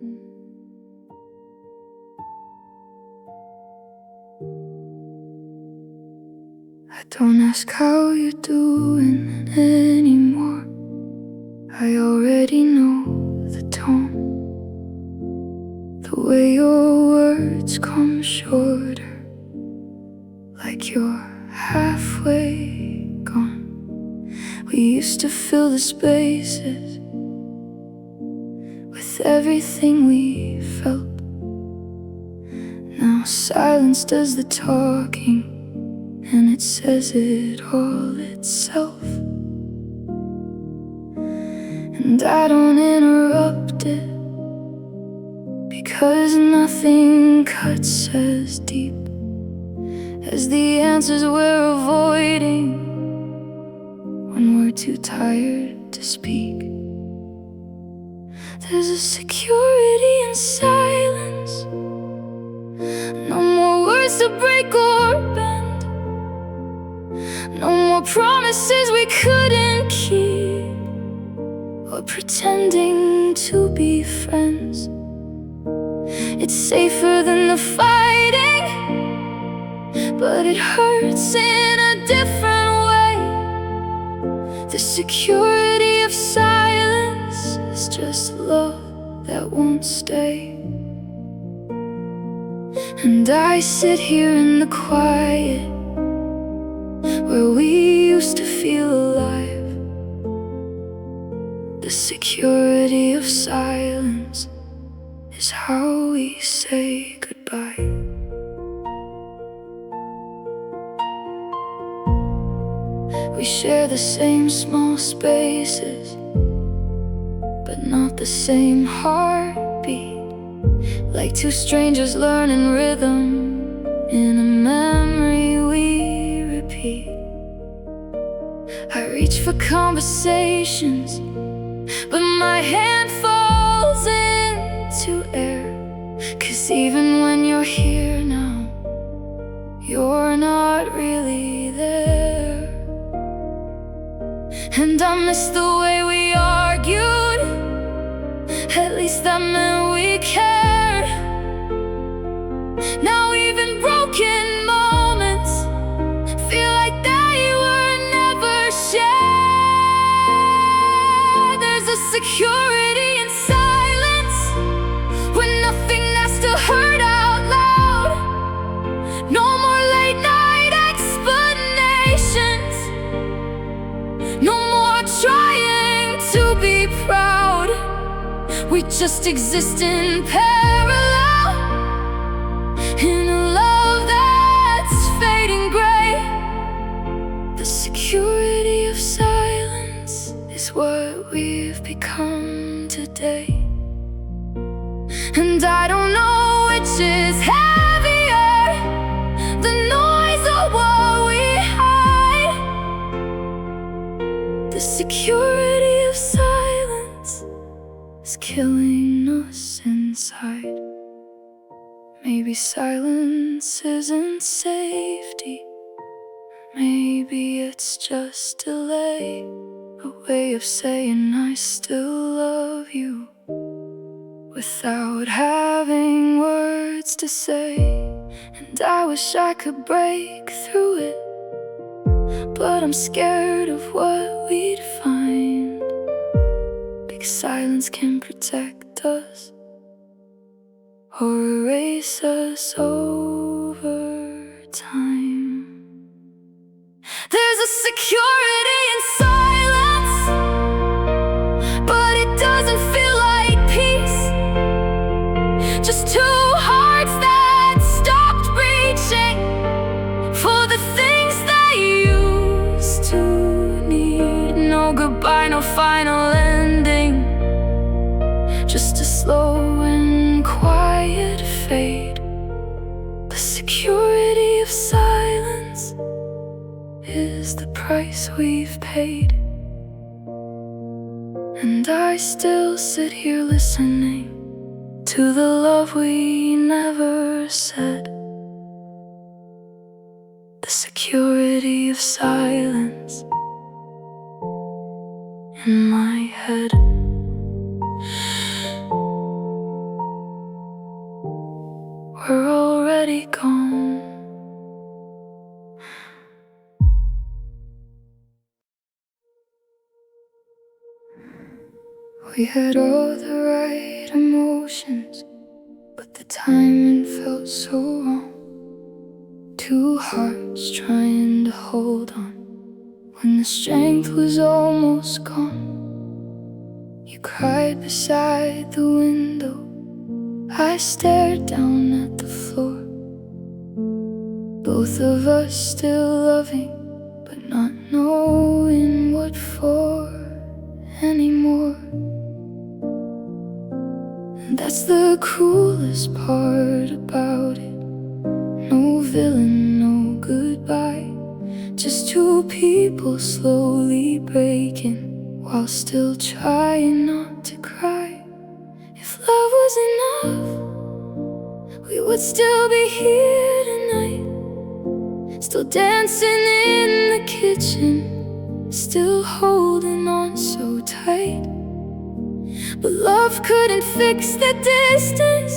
I don't ask how you're doing anymore. I already know the tone, the way your words come shorter, like you're halfway gone. We used to fill the spaces with everything we felt. Now silence does the talking, and it says it all itself. And I don't interrupt it, because nothing cuts as deep as the answers we're avoiding when we're too tired to speak. There's a security in silence, no more words to break or bend, no more promises we couldn't keep, or pretending to be friends. It's safer than the fighting, but it hurts in a different way. The security of silence is just love that won't stay. And I sit here in the quiet, where we used to feel alive. The security of silence is how we say goodbye. We share the same small spaces, but not the same heartbeat. Like two strangers learning rhythm in a memory we repeat. I reach for conversations, but my hand falls into air. 'Cause even when you're here now, you're not really there. And I miss the way we argued, at least that meant we cared. Now even broken moments feel like they were never shared. There's a security in silence, when nothing has to hurt out loud. No more late night explanations, no more trying to be proud. We just exist in parallel, in a love that's fading gray. The security of silence is what we've become today. And I don't know which is heavier, the noise or what we hide. The security of silence is killing us inside. Maybe silence isn't safety, maybe it's just delay, a way of saying I still love you without having words to say. And I wish I could break through it, but I'm scared of what we'd find. Big silence can protect us or erase us over time. There's a security in silence, but it doesn't feel like peace. Just two hearts that stopped reaching for the things they used to need. No goodbye, no final ending, just a slow and quiet fade. The security of silence is the price we've paid. And I still sit here listening to the love we never said. The security of silence in my head. already gone. We had all the right emotions, but the timing felt so wrong. Two hearts trying to hold on when the strength was almost gone. You cried beside the window, I stared down at the floor. Both of us still loving, but not knowing what for anymore. And that's the cruelest part about it. No villain, no goodbye, just two people slowly breaking while still trying not to cry. If love was enough, we would still be here tonight, still dancing in the kitchen, still holding on so tight. But love couldn't fix the distance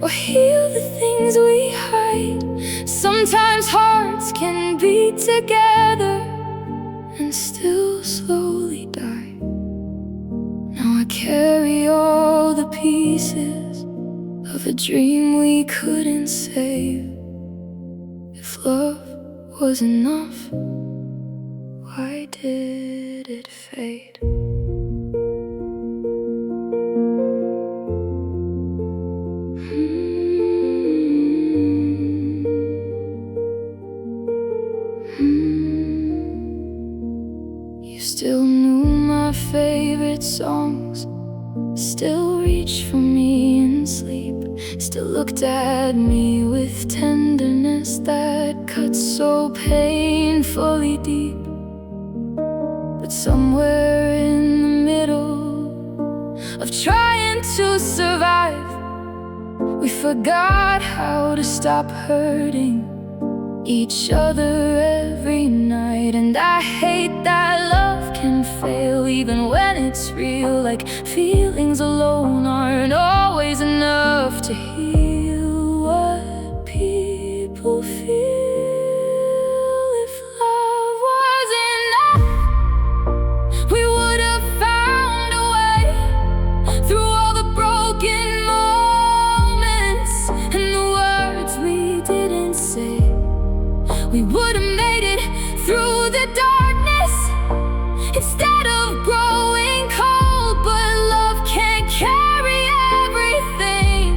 or heal the things we hide. Sometimes hearts can be together and still slowly die. Now I carry all the pieces of a dream we couldn't save. If love was enough, why did it fade? You still knew my favorite songs, still reached for me in sleep, still looked at me with tenderness that cut so painfully deep. But somewhere in the middle of trying to survive, we forgot how to stop hurting each other every night. And I hate that love can fail even when it's real, like feelings alone aren't always enough to heal what people feel. If love was enough, we would have found a way through all the broken moments and the words we didn't say. We would have made it through the darkness instead of growing cold. But love can't carry everything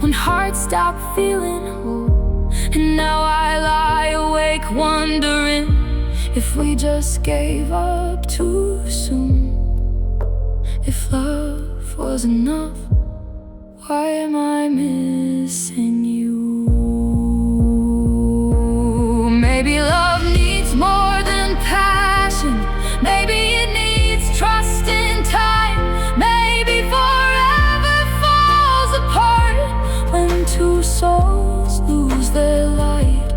when hearts stop feeling whole. And now I lie awake wondering if we just gave up too soon. If love was enough, why am I missing you? Maybe love needs more than passion. Maybe it needs trust in time. Maybe forever falls apart when two souls lose their light.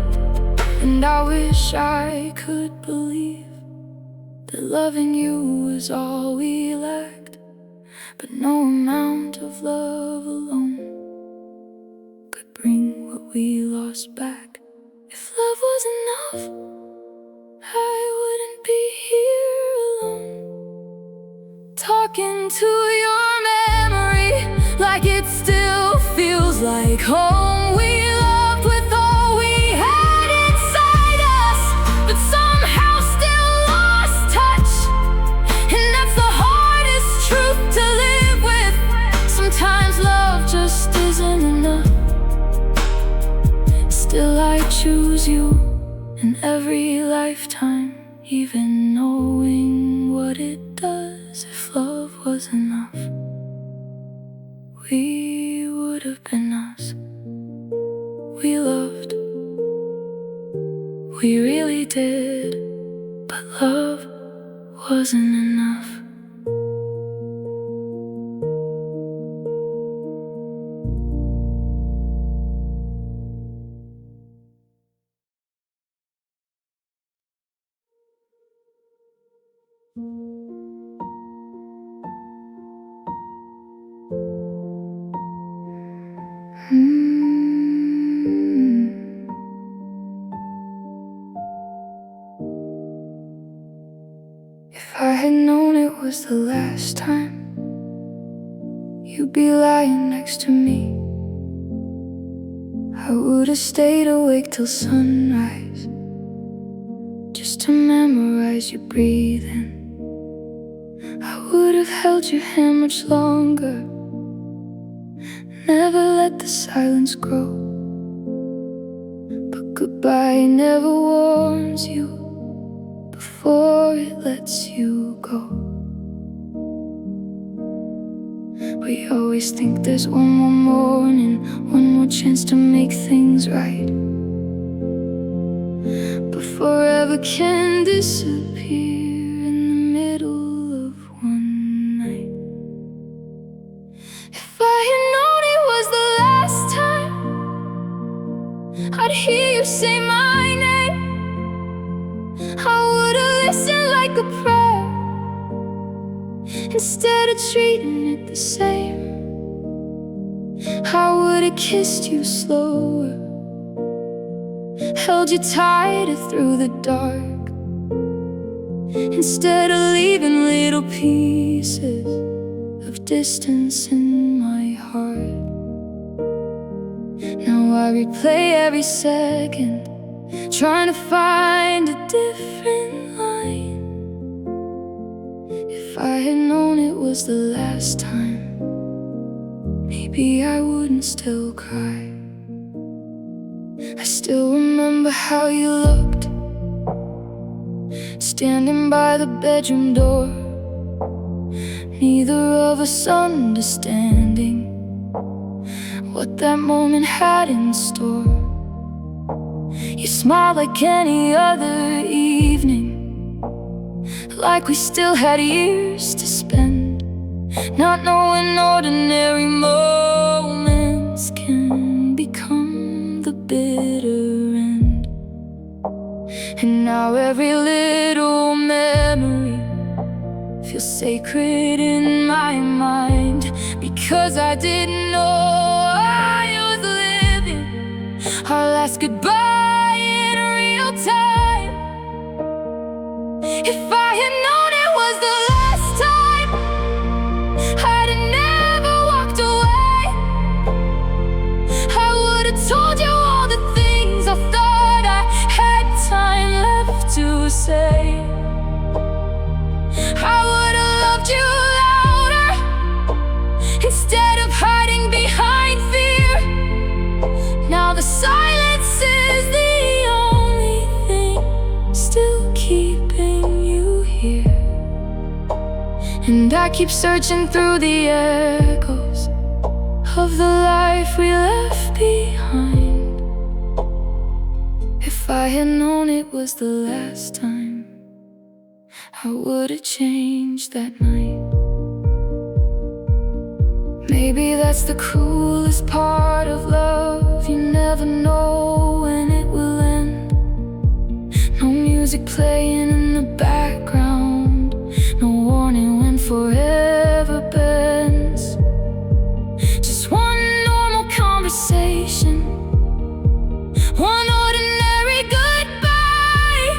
And I wish I could believe that loving you was all we lacked. But no amount of love alone could bring what we lost back. If love was enough, I wouldn't be here alone, talking to your memory like it still feels like home. We loved with all we had inside us, but somehow still lost touch. And that's the hardest truth to live with. Sometimes love just isn't enough. Still I choose you in every lifetime, even knowing what it does. If love was enough, we would have been us. We loved, we really did, but love wasn't enough. was the last time you'd be lying next to me, I would've stayed awake till sunrise, just to memorize you breathing. I would've held your hand much longer, never let the silence grow. But goodbye never warns you before it lets you go. We always think there's one more morning, one more chance to make things right, but forever can disappear in the middle of one night. If I had known it was the last time, I'd hear you say my name. I would've listened like a prayer, instead of treating it the same. I would've kissed you slower, held you tighter through the dark, instead of leaving little pieces of distance in my heart. Now I replay every second, trying to find a different line. If I had known it was the last time, maybe I wouldn't still cry. I still remember how you looked, standing by the bedroom door, neither of us understanding what that moment had in store. You smiled like any other evening, like we still had years to spend, not knowing ordinary moments can become the bitter end. And now every little memory feels sacred in my mind, because I didn't know I was living our last goodbye in real time. If I had known it was the last time, I'd have never walked away. I would've told you all the things I thought I had time left to say. I would've loved you louder, instead of hiding behind fear. Now the silence is the only thing still keeping you here. And I keep searching through the echoes of the life we left behind. If I had known it was the last time, I would've changed that night. Maybe that's the cruelest part of love, you never know when it will end. No music playing in the background, no warning when forever bends. Just one normal conversation, one ordinary goodbye,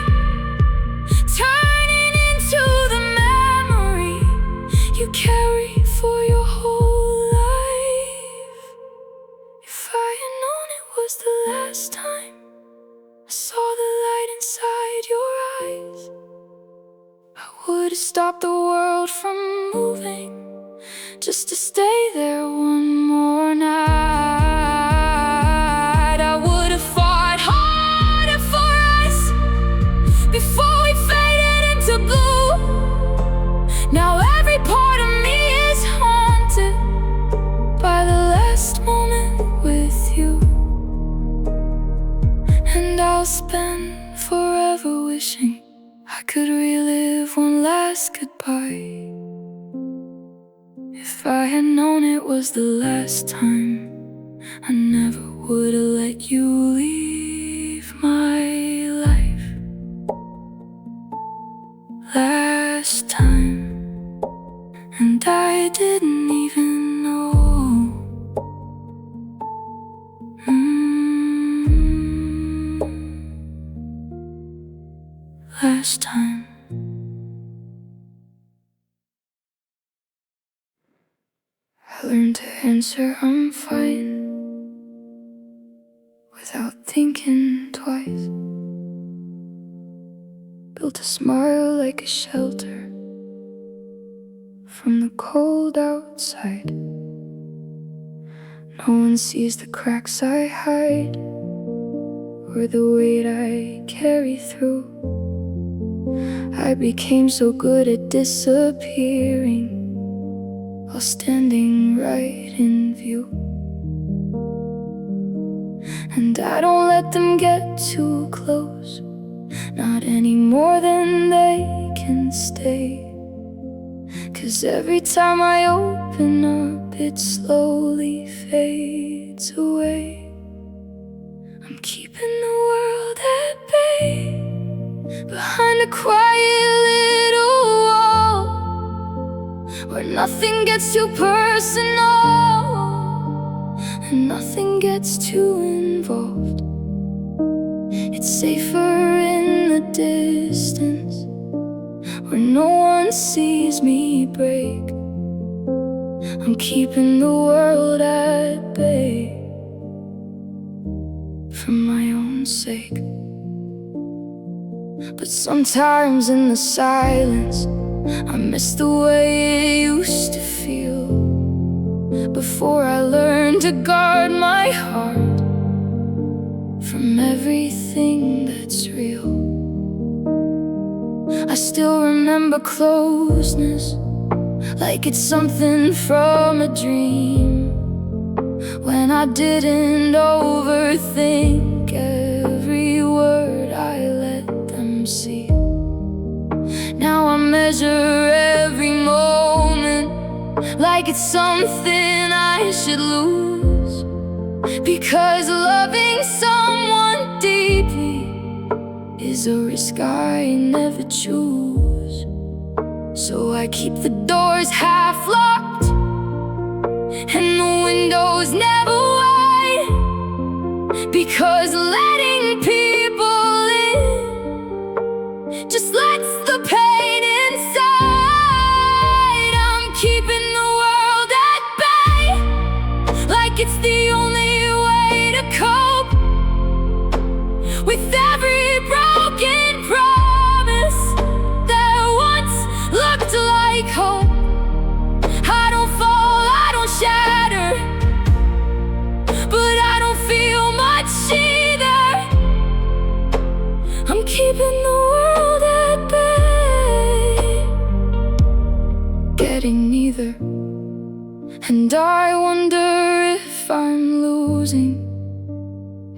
turning into the memory you carry for your whole life. If I had known it was the last time I saw the light inside your eyes, I would've stopped the world from moving, just to stay there one more night. I would've fought harder for us before we faded into blue. Now every part of me is haunted by the last moment with you. And I'll spend forever wishing I could relive one last goodbye. If I had known it was the last time, I never would've let you leave my life. Last time, and I didn't even know. Last time. I learned to answer I'm fine without thinking twice. Built a smile like a shelter from the cold outside. No one sees the cracks I hide or the weight I carry through. I became so good at disappearing while standing right in view. And I don't let them get too close, not any more than they can stay. 'Cause every time I open up, it slowly fades away. I'm keeping the world at bay, behind a quiet little wall, where nothing gets too personal and nothing gets too involved. It's safer in the distance, where no one sees me break. I'm keeping the world at bay for my own sake. But sometimes in the silence, I miss the way it used to feel before I learned to guard my heart from everything that's real. I still remember closeness like it's something from a dream, when I didn't overthink every word I let them see. Now I measure every moment like it's something I should lose, because loving someone deeply is a risk I never choose. So I keep the doors half locked and the windows never wide, because letting people in just lets the pain inside. I'm keeping the world at bay, like it's the only way to cope with every broken promise that once looked like hope. I don't fall, I don't shatter, but I don't feel much either. I'm keeping the world at bay, getting neither. And I wonder if I'm losing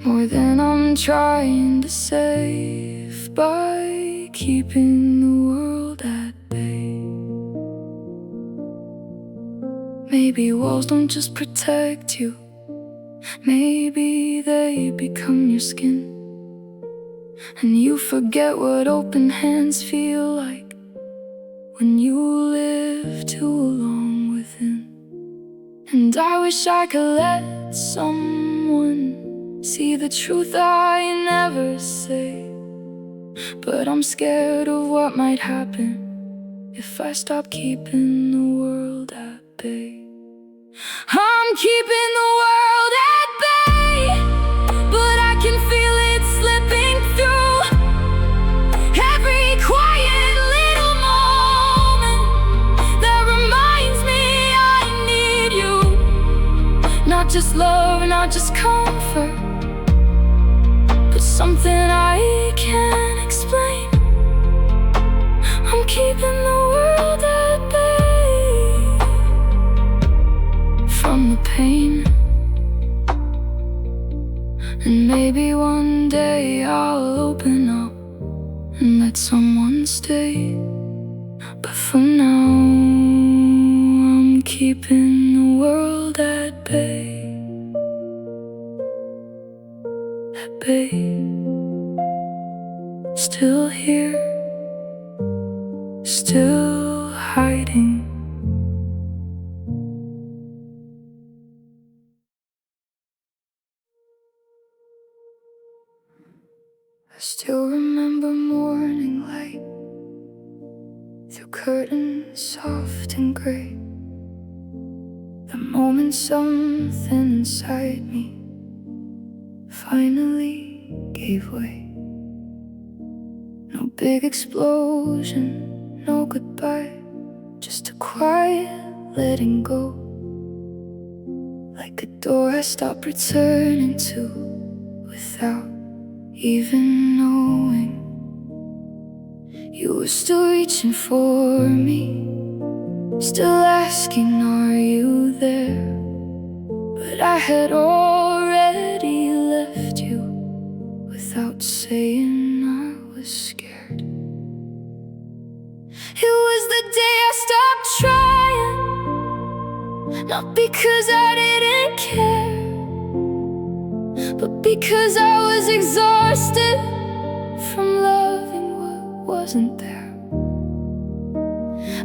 more than I'm trying to save by keeping the world at bay. Maybe walls don't just protect you, maybe they become your skin, and you forget what open hands feel like when you live too long within. And I wish I could let someone see the truth I never say, but I'm scared of what might happen if I stop keeping the world at bay. I'm keeping the world at bay, but I can feel it slipping through every quiet little moment that reminds me I need you. Not just love, not just comfort, but something I can't explain. I'm keeping the world at bay from the pain. And maybe one day I'll open up and let someone stay, but for now I'm keeping the world at bay. At bay, still here, still hiding. I still remember morning light through curtains soft and gray, The moment something inside me finally gave way. No big explosion, no goodbye, just a quiet letting go. Like a door I stopped returning to without even knowing. You were still reaching for me, still asking, are you there? But I had already left you without saying I was scared. It was the day I stopped trying, not because I didn't care, but because I was exhausted from loving what wasn't there.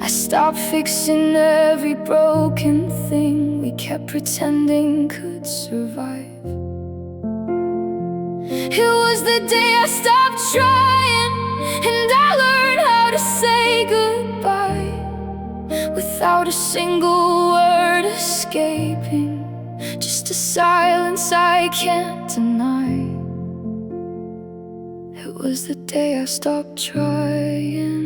I stopped fixing every broken thing we kept pretending could survive. It was the day I stopped trying, and I learned how to say goodbye without a single word escaping, just a silence I can't deny. It was the day I stopped trying,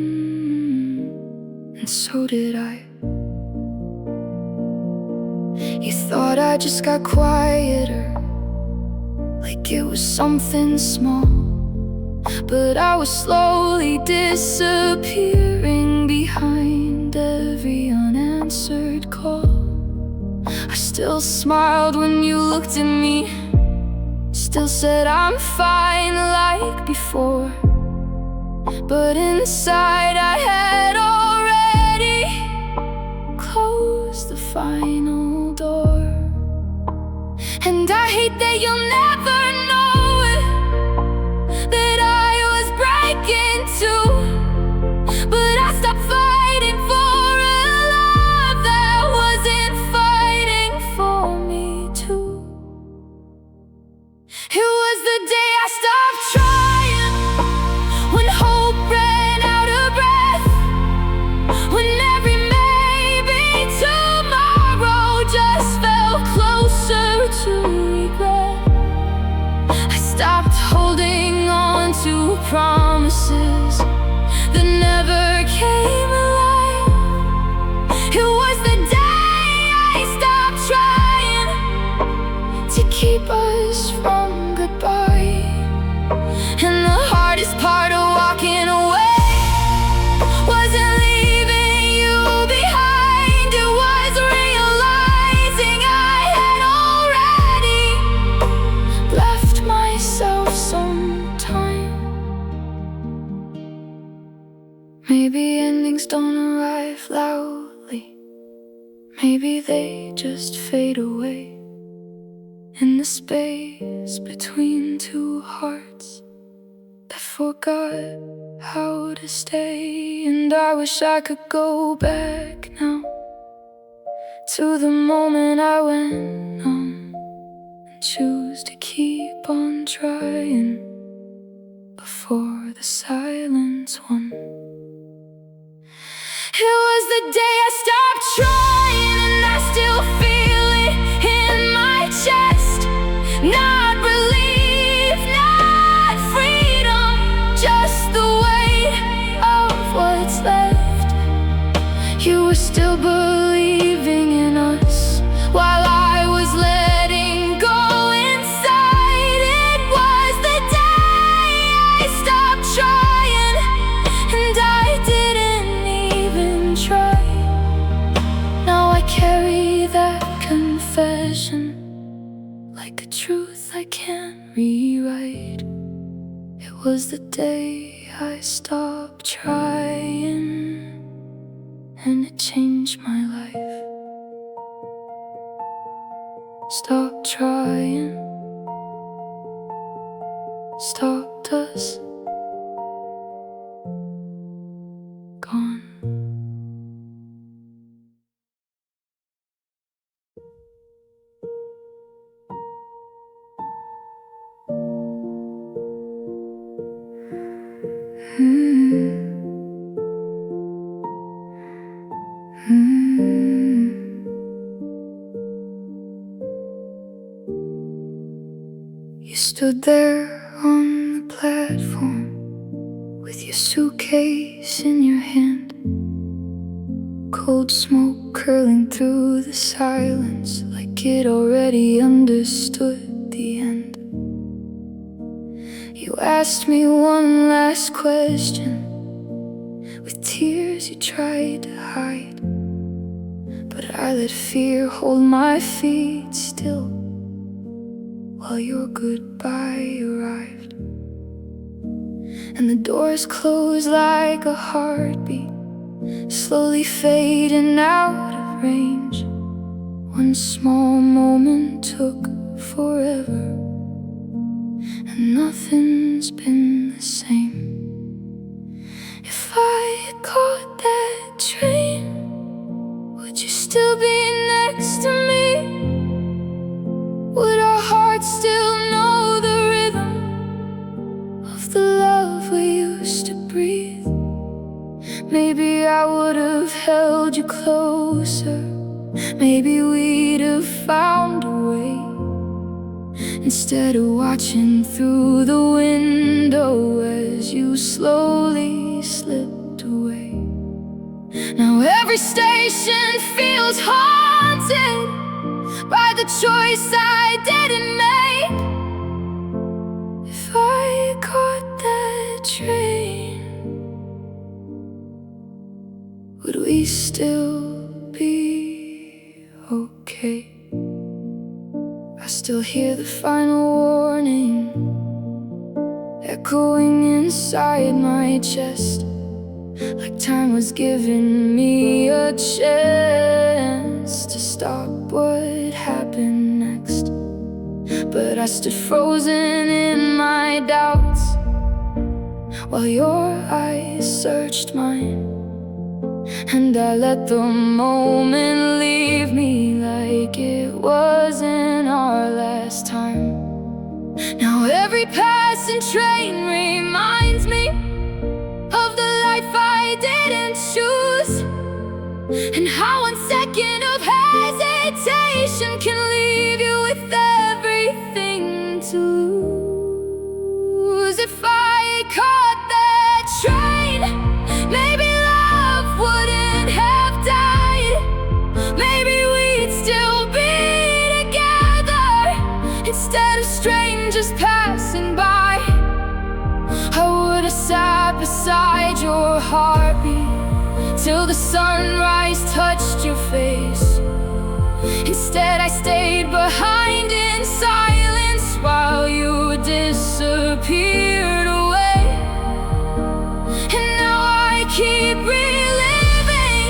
and so did I. You thought I just got quieter, like it was something small, but I was slowly disappearing behind every unanswered call. I still smiled when you looked at me, still said I'm fine like before, but inside I had already closed the final door. And I hate that you'll never know it, that I was breaking too, but I stopped fighting for a love that wasn't fighting for me too. It was the day I stopped trying, when hope ran out of breath, when every maybe tomorrow just felt closer to regret. I stopped holding on to promises that never came alive. It was the day I stopped trying to keep us from goodbye. And the hardest part of walking away wasn't leaving you behind, it was realizing I had already left myself some time. Maybe endings don't arrive loudly, maybe they just fade away in the space between two hearts that forgot how to stay. And I wish I could go back now to the moment I went on and choose to keep on trying before the silence won. It was the day I stopped trying, and I still feel it in my chest. Not relief, not freedom, just the weight of what's left. You were still believing in us while I was letting go inside. It was the day I stopped trying, and I didn't even try. Now I carry that confession like a truth I can't rewrite. It was the day I stopped trying, and it changed my life. Stop trying, stopped us, gone. stood there on the platform with your suitcase in your hand, cold smoke curling through the silence like it already understood the end. You asked me one last question with tears you tried to hide, but I let fear hold my feet still while your goodbye arrived. And the doors closed like a heartbeat, slowly fading out of range. One small moment took forever, and nothing's been the same. If I had caught that train, would you still be next to me? Would our hearts still know the rhythm of the love we used to breathe? Maybe I would have held you closer, maybe we'd have found a way, instead of watching through the window as you slowly slipped away. Now every station feels haunted by the choice I didn't make. If I caught that train, would we still be okay? I still hear the final warning echoing inside my chest, like time was giving me a chance to stop what happened next. But I stood frozen in my doubts while your eyes searched mine, and I let the moment leave me like it wasn't our last time. Now every passing train reminds me of the life I didn't choose, and how 1 second of hesitation can leave you with everything to lose. If I caught that train, maybe love wouldn't have died. Maybe we'd still be together instead of strangers passing by. I would have sat beside your heartbeat till the sunrise touched your face. Instead I stayed behind in silence while you disappeared away. And now I keep reliving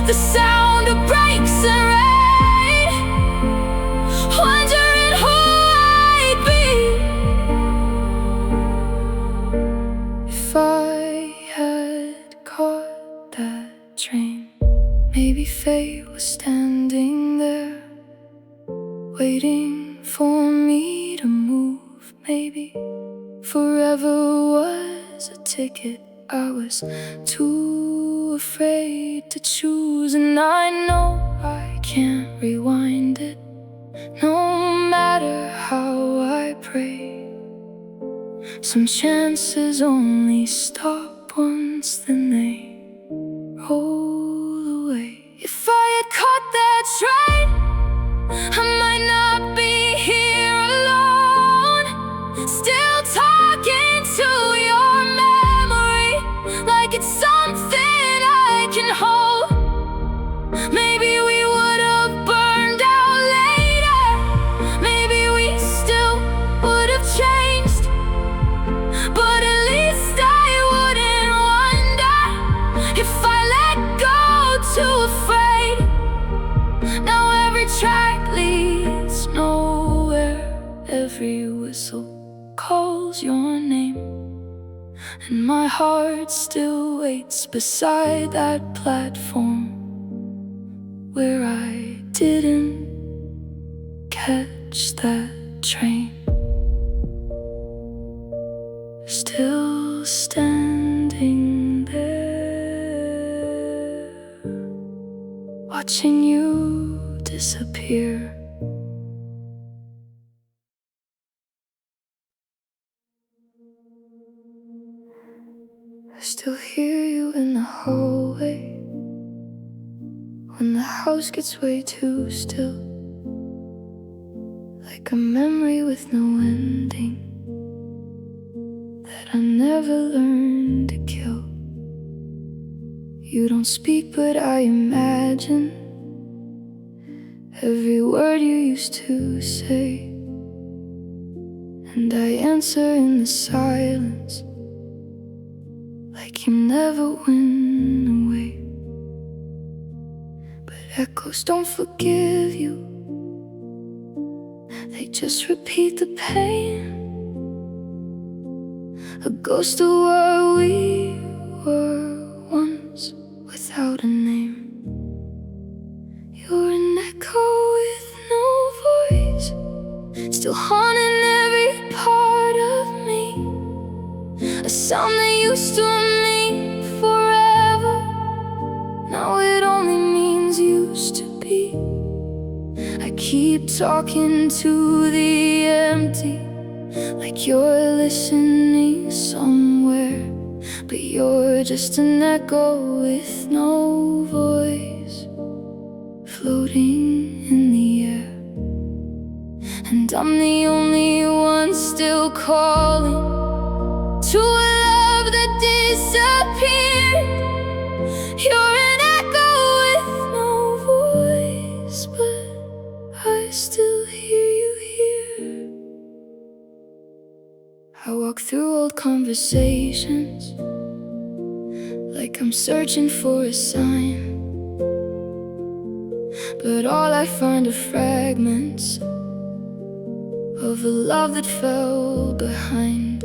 the sound of brakes and rain, wondering who I'd be if I had caught that train. Maybe fate was standing there, waiting for me to move. Maybe forever was a ticket I was too afraid to choose. And I know I can't rewind it, no matter how I pray. Some chances only stop once, then they roll away. If I had caught that train, I might not be here alone, still talking to your memory like it's something I can hold. Maybe we would have burned out later, maybe we still would have changed, but at least I wouldn't wonder if I let go too afraid. Now every track leads nowhere, every whistle calls your name, and my heart still waits beside that platform where I didn't catch that train. Still standing there, watching you disappear. house gets way too still, like a memory with no ending that I never learned to kill. You don't speak, but I imagine every word you used to say, and I answer in the silence, like you never went away. But echoes don't forgive you, they just repeat the pain. A ghost of what we were once, without a name. You're an echo with no voice, still haunting every part of me. A sound that used to mean forever, now it only means used to be. I keep talking to the empty, like you're listening somewhere, but you're just an echo with no voice, floating in the air. And I'm the only one still calling to a love that disappeared. You're an echo with no voice, but I still hear you here. I walk through old conversations, like I'm searching for a sign, but all I find are fragments of a love that fell behind.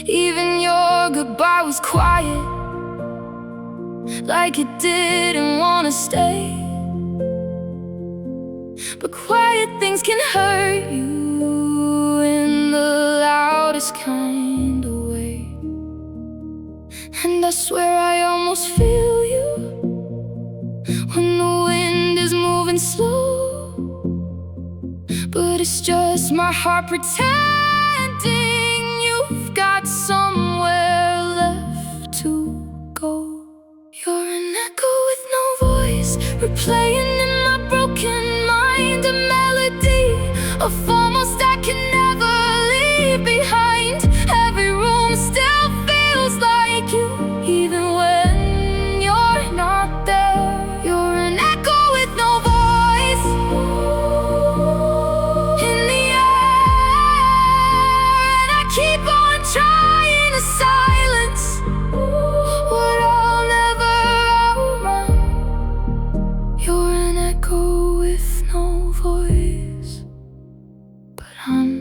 Even your goodbye was quiet, like it didn't want to stay. But quiet things can hurt you in the loudest kind of way. And I swear I almost feel you when the wind is moving slow. But it's just my heart pretending you've got somewhere left to go. You're an echo with no voice, replaying in my broken mind, a melody of almost I can never leave behind. Every room still feels like you, even when you're not there. You're an echo with no voice in the air, and I keep on trying to silence what I'll never outrun. You're an echo with no voice, but I'm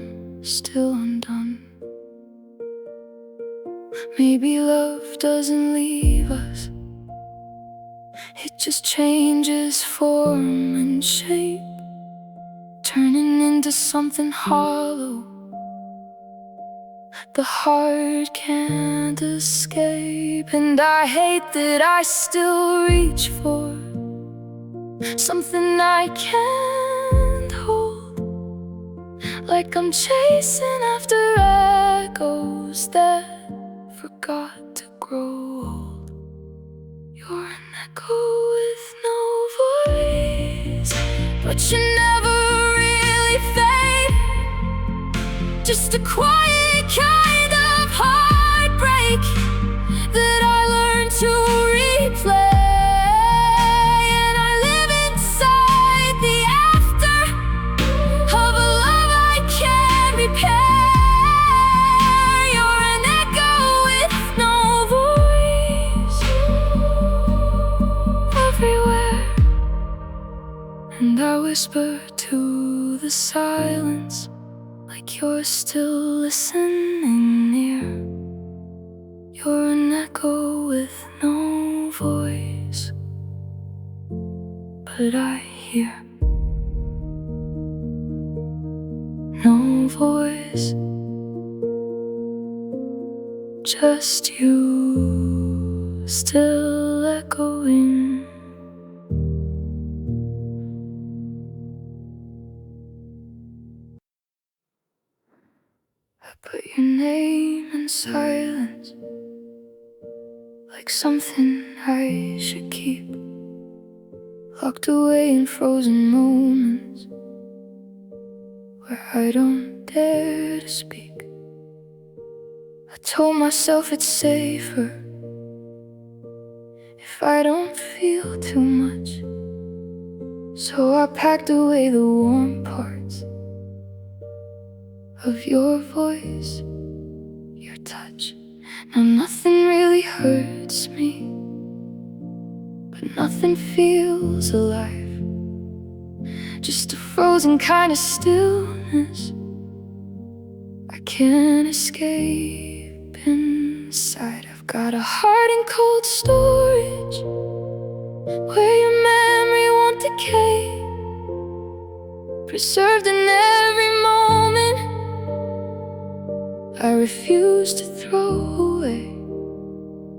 still undone. Maybe love doesn't leave us, it just changes form and shape, turning into something hollow the heart can't escape. And I hate that I still reach for something I can't hold, like I'm chasing after echoes that forgot to grow old. You're an echo with no voice, but you never really fade, just a quiet kind of heartbreak that I learned to replay. And I live inside the after of a love I can't repair. You're an echo with no voice, everywhere. And I whisper to the silence, like you're still listening near. You're an echo with no voice, but I hear. No voice, just you still echoing. I put your name in silence, like something I should keep, locked away in frozen moments where I don't dare to speak. I told myself it's safer if I don't feel too much, so I packed away the warm parts of your voice, your touch. Now nothing really hurts me, but nothing feels alive. Just a frozen kind of stillness I can't escape inside. I've got a heart in cold storage where your memory won't decay, preserved in every moment I refuse to throw away.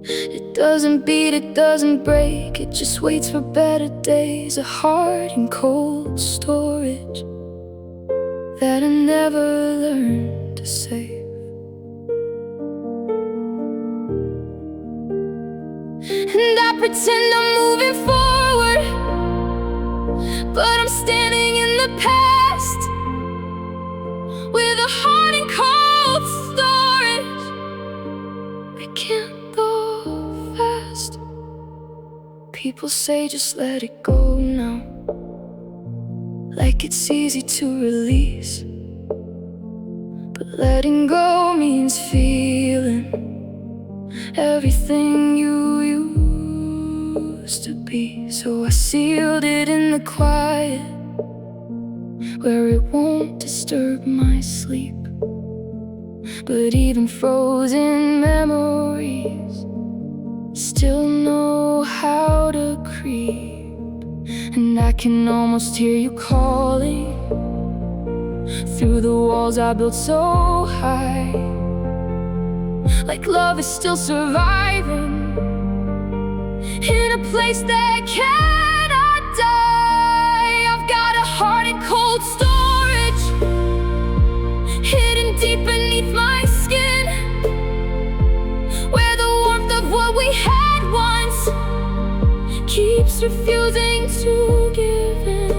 It doesn't beat, it doesn't break, it just waits for better days. A heart in cold storage that I never learned to save. And I pretend I'm moving forward, but I'm standing in the past with a heart in cold storage. I can't go fast. People say just let it go now, like it's easy to release, but letting go means feeling everything you used to be. So I sealed it in the quiet where it won't disturb my sleep. But even frozen memories still know how to creep, and I can almost hear you calling through the walls I built so high, like love is still surviving in a place that cannot die. I've got a heart in cold storage hidden deep beneath my skin, where the warmth of what we had once keeps refusing to give in.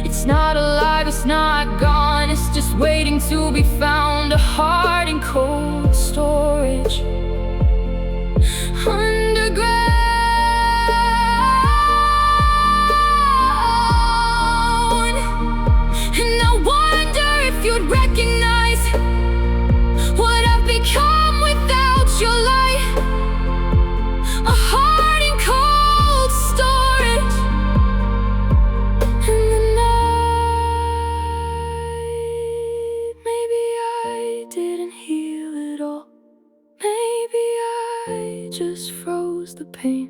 It's not alive, it's not gone, it's just waiting to be found. A heart in cold storage underground. And I wonder if you'd recognize what I've become without your light. A heart in cold storage. And the night, maybe I didn't heal it all. Maybe I just froze the pain,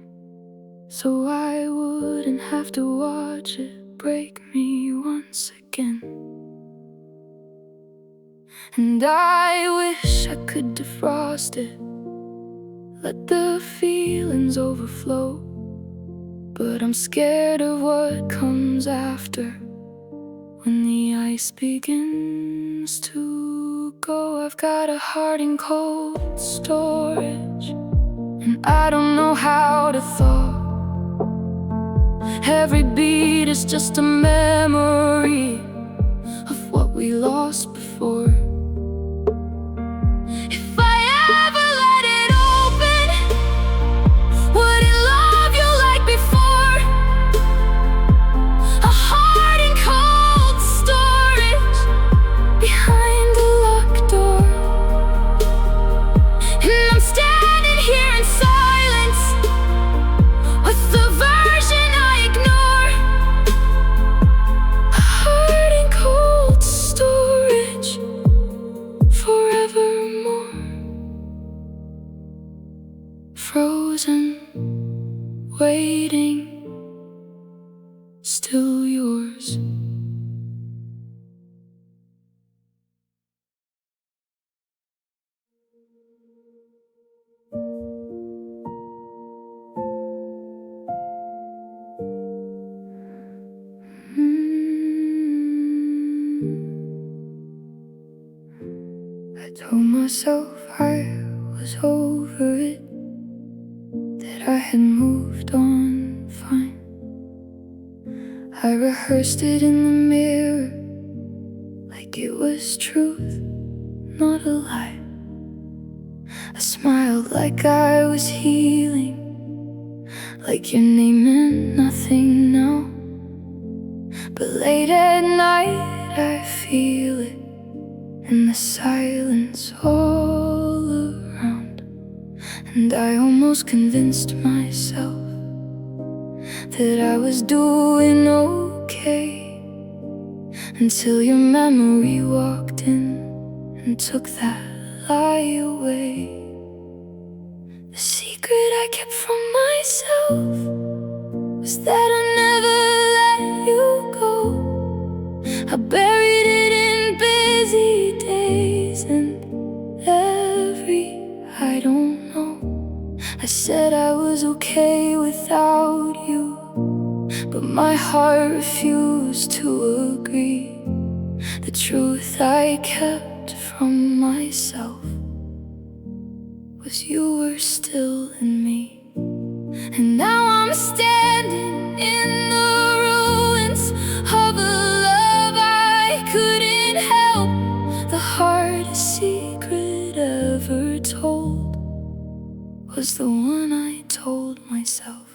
so I wouldn't have to watch it break me once again. And I wish I could defrost it, let the feelings overflow, but I'm scared of what comes after when the ice begins to go. I've got a heart in cold storage, and I don't know how to thaw. Every beat is just a memory of what we lost before. If I ever let it open, would it love you like before? A heart in cold storage behind a locked door. And I'm standing here in silence with the version I ignore. A heart in cold storage forevermore. Frozen, waiting, still yours. I told myself I was over it, that I had moved on fine. rehearsed it in the mirror like it was truth, not a lie. I smiled like I was healing, like your name meant nothing now. But late at night I feel it in the silence all around. And I almost convinced myself that I was doing okay, until your memory walked in and took that lie away. The secret I kept from myself was that I never let you go. I buried it in busy days and every I don't know. I said I was okay without you, but my heart refused to agree. The truth I kept from myself was you were still in me. And now I'm standing in the ruins of a love I couldn't help. The hardest secret ever told was the one I told myself.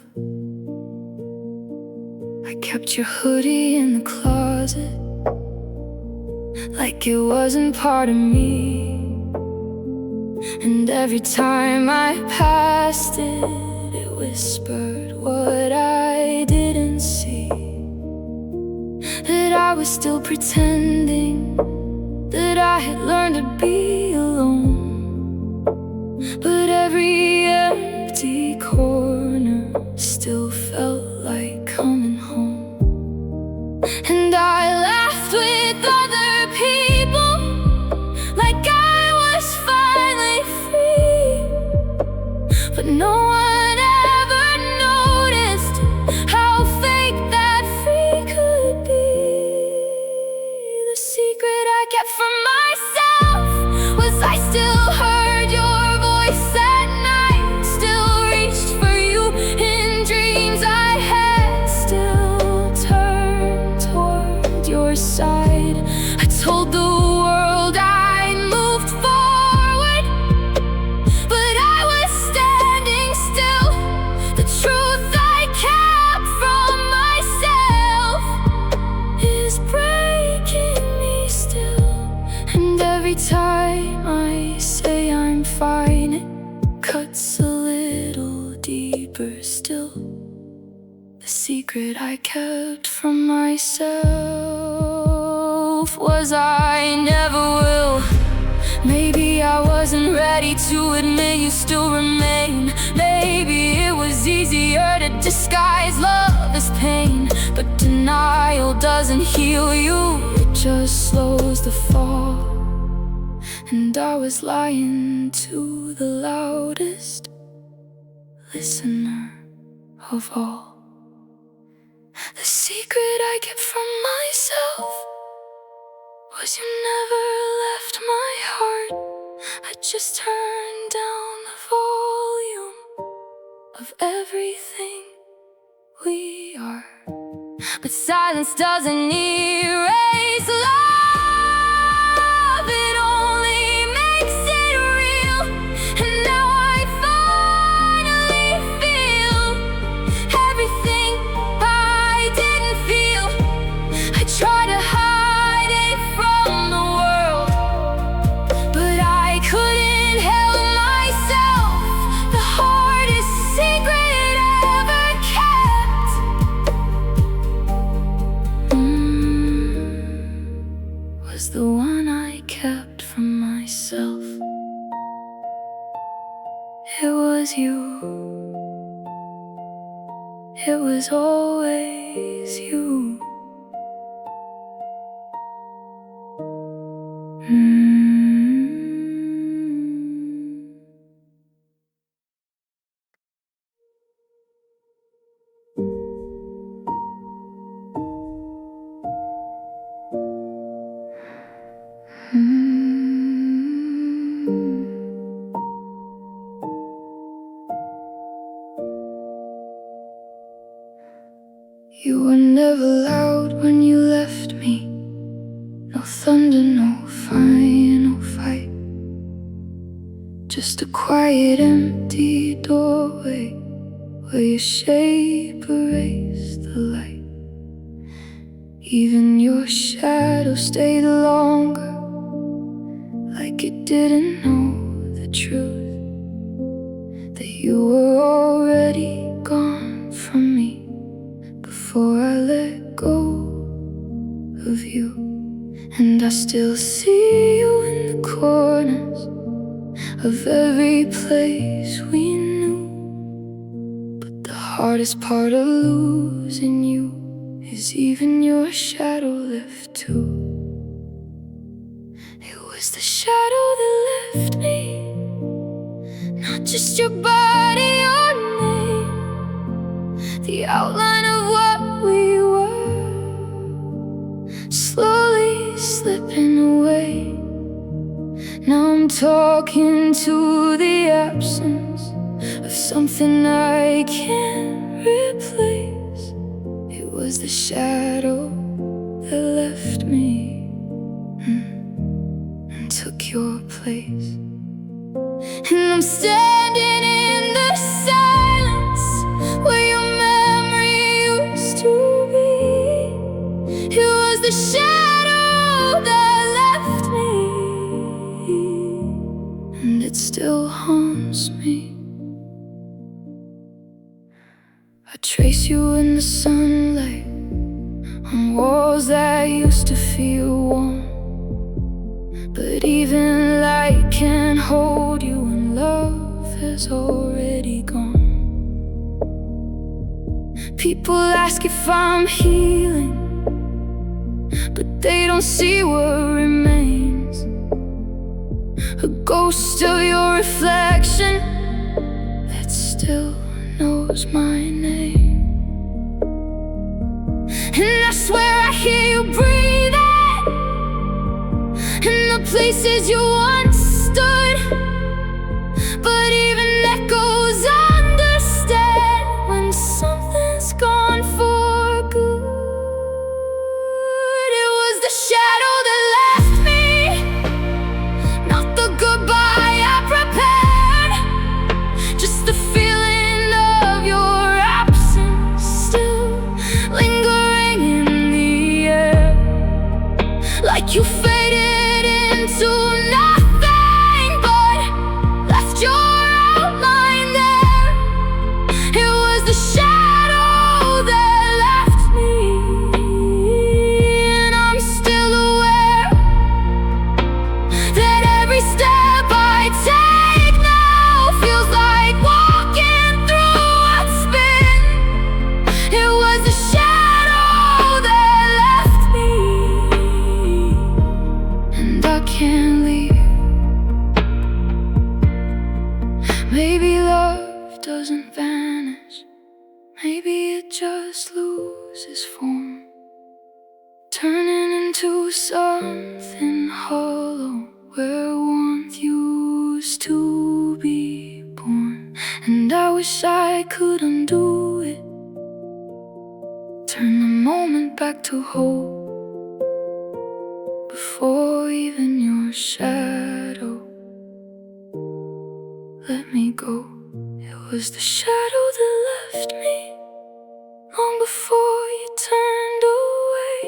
I kept your hoodie in the closet like it wasn't part of me. And every time I passed it, it whispered what I didn't see. That I was still pretending, that I had learned to be alone. But every empty corner still felt like coming home. And I laughed with other people like I was finally free. But no one ever noticed how fake that free could be. The secret I kept from myself was I still heard your voice at night, still reached for you in dreams I had, still turned toward your side. I told the world I moved forward, but I was standing still. The truth I kept from myself is breaking me still. And every time I say I'm fine, it cuts a little deeper still. The secret I kept from myself was I never will. Maybe I wasn't ready to admit you still remain. Maybe it was easier to disguise love as pain. But denial doesn't heal you, it just slows the fall. And I was lying to the loudest listener of all. The secret I kept from myself was you never left my heart. I just turned down the volume of everything we are. But silence doesn't erase love, it only makes it real. And now I finally feel everything I didn't feel. I try to hide it from the world, but I couldn't help myself. The hardest secret ever kept was the one I kept from myself. It was you. It was always you. You were never loud when thunder, no final fight. Just a quiet, empty doorway where your shape erased the light. Even your shadow stayed longer, like it didn't know the truth, that you were already gone from me before I let go of you. And I still see you in the corners of every place we knew. But the hardest part of losing you is even your shadow left too. It was the shadow that left me, not just your body or name, the outline of what we were, slowly slipping away. Now I'm talking to the absence of something I can't replace. It was the shadow that left me and took your place. And I'm standing in the silence where your memory used to be. It was the shadow that left me, and it still haunts me. I trace you in the sunlight on walls that used to feel warm. But even light can't hold you when love has already gone. People ask if I'm healing, but they don't see what remains, a ghost of your reflection that still knows my name. And I swear I hear you breathing in the places you once stood, but even echoes understand when something's gone for good. It was the shadow that left me, not the goodbye I prepared, just the feeling of your absence still lingering in the air, like you faded into nothing but left your outline there. It was the shadow that left me, and I'm still aware that every step I take now feels like walking through a spin. It was the shadow that left me, and I can't leave. Maybe love doesn't vanish, maybe it just loses form, turning into something hollow where warmth used to be born. And I wish I could undo it, turn the moment back to hope, before even your shadow let me go. It was the shadow that left me long before you turned away,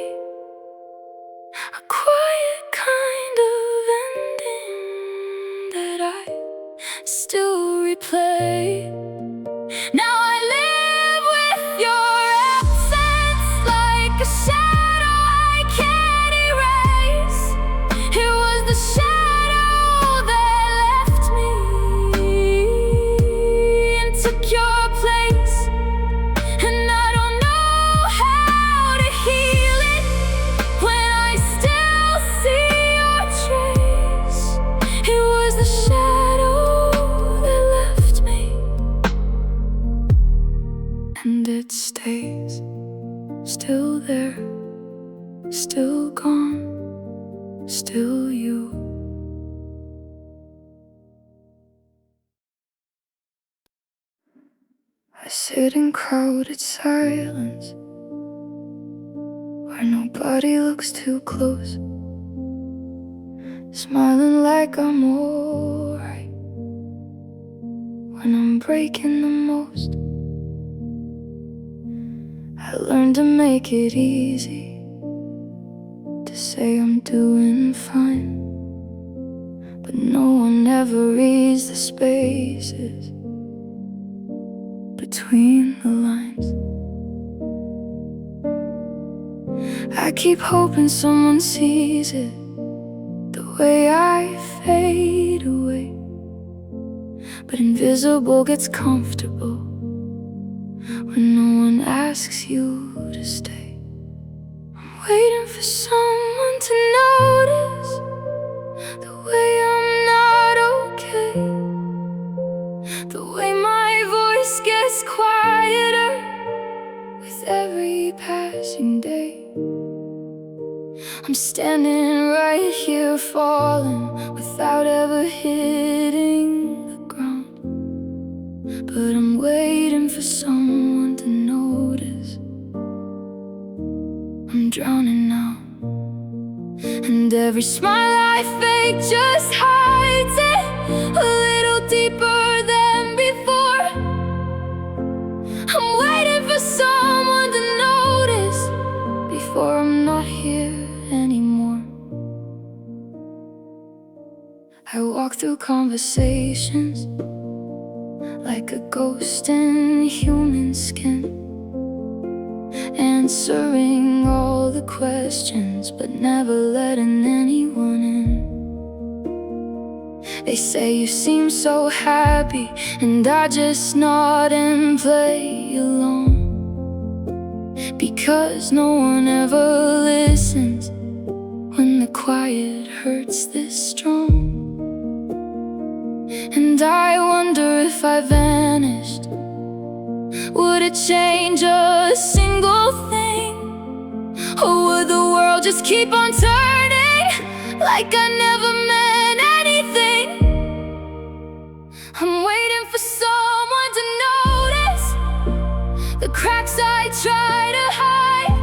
a quiet kind of ending that I still replay. Now I live with your absence like a shadow I can't erase. It was the shadow that left me and took your place, and I don't know how to heal it when I still see your trace. It was the shadow that left me, and it stays still there, still gone, still you. I sit in crowded silence where nobody looks too close, smiling like I'm alright when I'm breaking the most. I learned to make it easy to say I'm doing fine, but no one ever reads the spaces between the lines. I keep hoping someone sees it, the way I fade away, but invisible gets comfortable when no one asks you to stay. I'm waiting for someone to notice the way I'm not okay, the way my voice gets quieter with every passing day. I'm standing right here falling without ever hitting the ground, but I'm waiting for someone to notice I'm drowning now. And every smile I fake just hides it a little deeper than before. I'm waiting for someone to notice before I'm not here anymore. I walk through conversations like a ghost in human skin, answering all the questions but never letting anyone in. They say you seem so happy, and I just nod and play along, because no one ever listens when the quiet hurts this strong. And I wonder if I vanished, would it change a single thing? Or would the world just keep on turning like I never meant anything? I'm waiting for someone to notice the cracks I try to hide,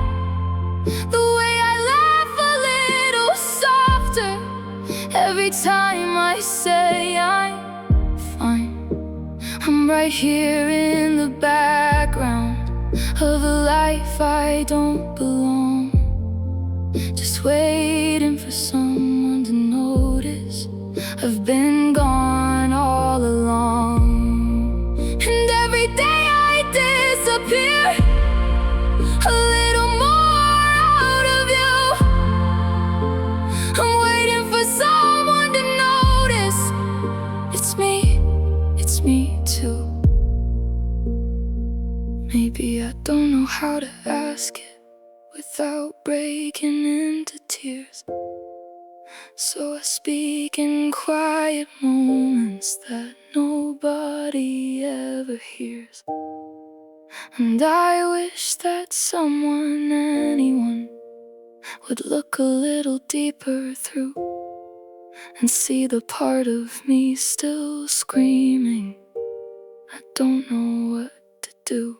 the way I laugh a little softer every time I say I'm fine. I'm right here in the background of a life I don't belong, just waiting for someone to notice I've been gone all along. And every day I disappear a little more out of you. I'm waiting for someone to notice it's me too. Maybe I don't know how to ask it without breaking into tears, so I speak in quiet moments that nobody ever hears. And I wish that someone, anyone, would look a little deeper through and see the part of me still screaming, I don't know what to do.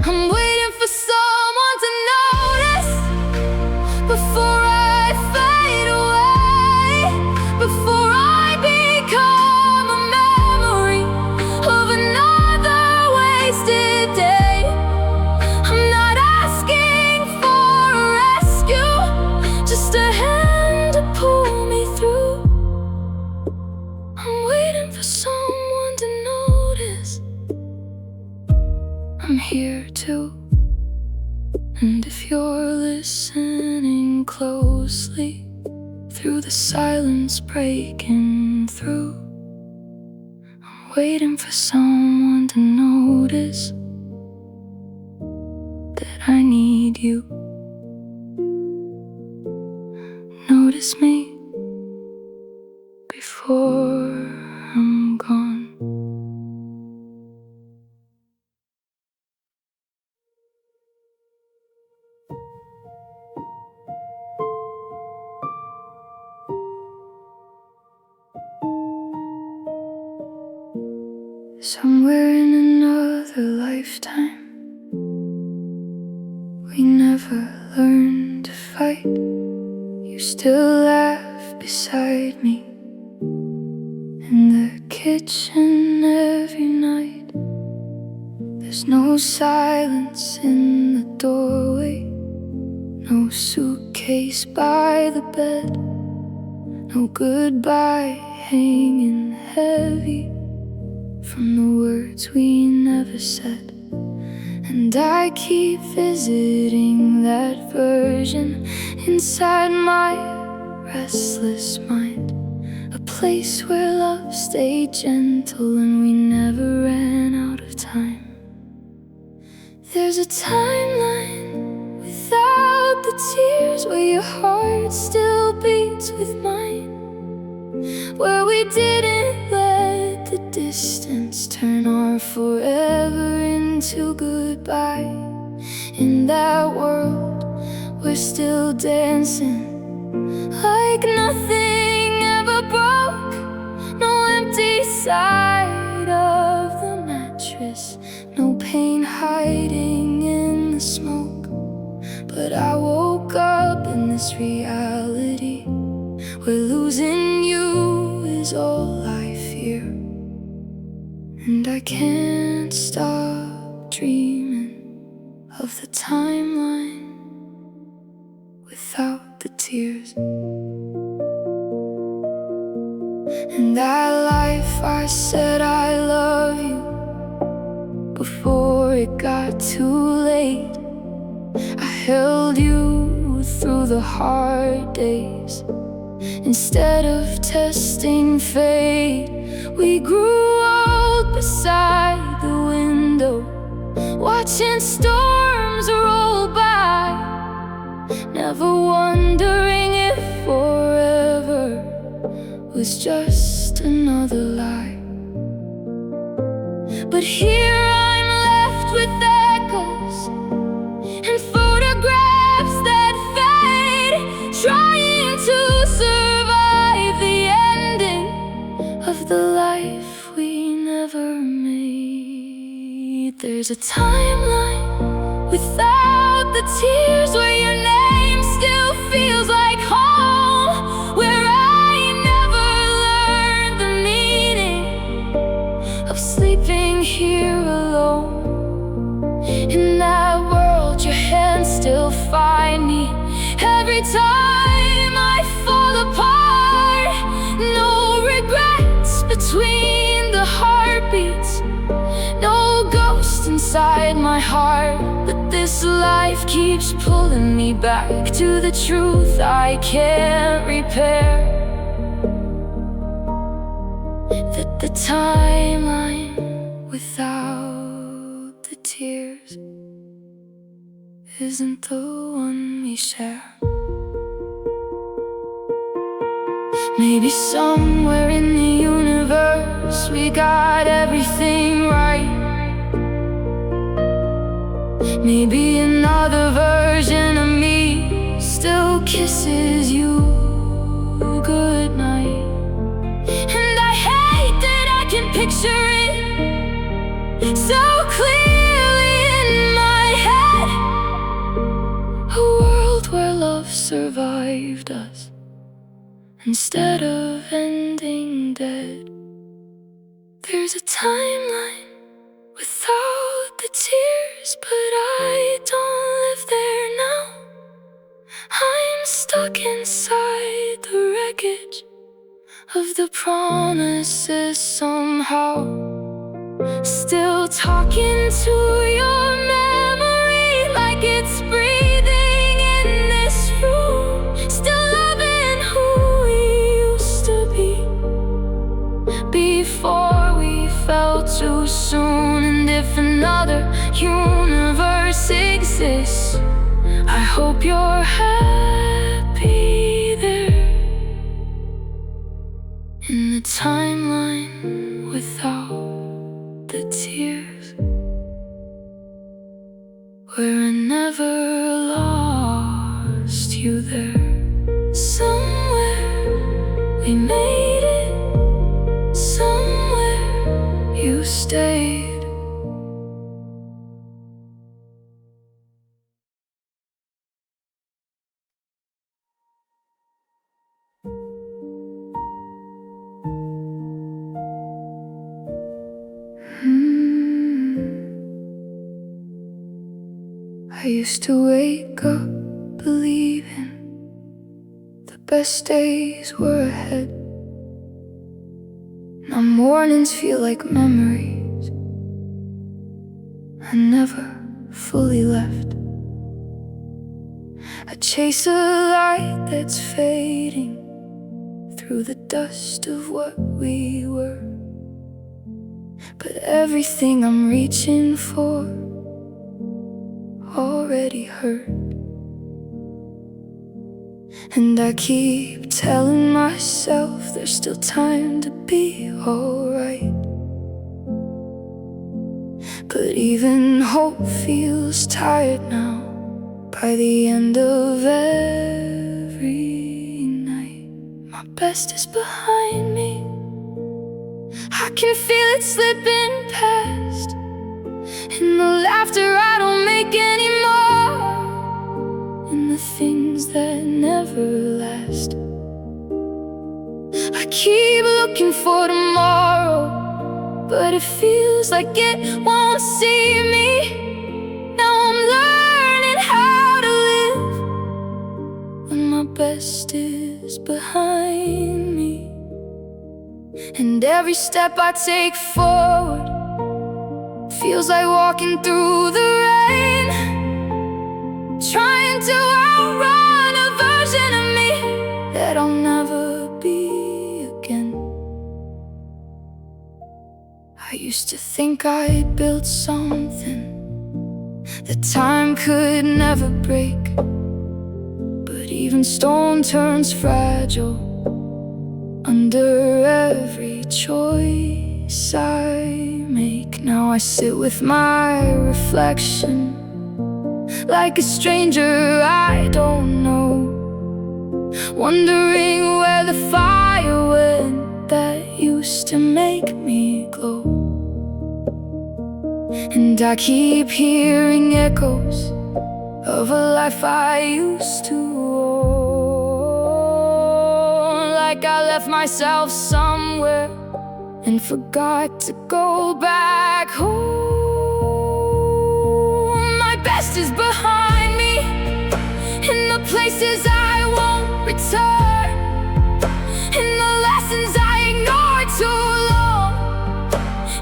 I'm waiting for someone to notice before I fade away, before I become a memory of another wasted day. I'm not asking for a rescue, just a hand to pull me through. I'm waiting for someone to notice I'm here too. And if you're listening closely through the silence breaking through, I'm waiting for someone to notice that I need you. Notice me before I'm gone. Somewhere in another lifetime, we never learned to fight. You still laugh beside me in the kitchen every night. There's no silence in the doorway, no suitcase by the bed, no goodbye hanging heavy from the words we never said. And I keep visiting that version inside my restless mind, a place where love stayed gentle and we never ran out of time. There's a timeline without the tears, where your heart still beats with mine, where we didn't let the distance turn our forever into goodbye. In that world, we're still dancing like nothing ever broke. No empty side of the mattress, no pain hiding in the smoke. But I woke up in this reality where losing you is all I fear. And I can't stop dreaming of the timeline without the tears. And that life I said I love you before it got too late. I held you through the hard days instead of testing fate. We grew old beside the window, watching storms roll by, never wondering if forever was just another lie. But here I'm left with echoes and photographs that fade, trying to survive the ending of the life we never made. There's a timeline without the tears, where your name still feels like home, where I never learned the meaning of sleeping here alone. In that world, your hands still find me every time I fall apart. No regrets between the heartbeats, no ghost inside my heart. But this life keeps pulling me back to the truth I can't repair, that the timeline without the tears isn't the one we share. Maybe somewhere in the universe we got everything right. Maybe another version of me still kisses you goodnight. And I hate that I can picture it so clearly in my head, a world where love survived us instead of ending dead. There's a timeline without the tears, but I don't live there now. I'm stuck inside the wreckage of the promises somehow, still talking to your memory like it's breathing in this room, still loving who we used to be before we fell too soon. And if another universe exists, I hope you're happy there, in the timeline without the tears, where I never lost you there. Somewhere we made it, somewhere you stayed. I used to wake up believing the best days were ahead. Now mornings feel like memories I never fully left. I chase a light that's fading through the dust of what we were. But everything I'm reaching for already hurt. And I keep telling myself there's still time to be alright. But even hope feels tired now by the end of every night. My best is behind me, I can feel it slipping past. In the laughter I don't make anymore, in the things that never last. I keep looking for tomorrow, but it feels like it won't see me. Now I'm learning how to live when my best is behind me. And every step I take forward feels like walking through the rain, trying to outrun a version of me that I'll never be again. I used to think I'd built something that time could never break, but even stone turns fragile under every choice I make. Now I sit with my reflection like a stranger I don't know, wondering where the fire went that used to make me glow. And I keep hearing echoes of a life I used to own, like I left myself somewhere and forgot to go back home. My best is behind me, in the places I won't return, in the lessons I ignored too long,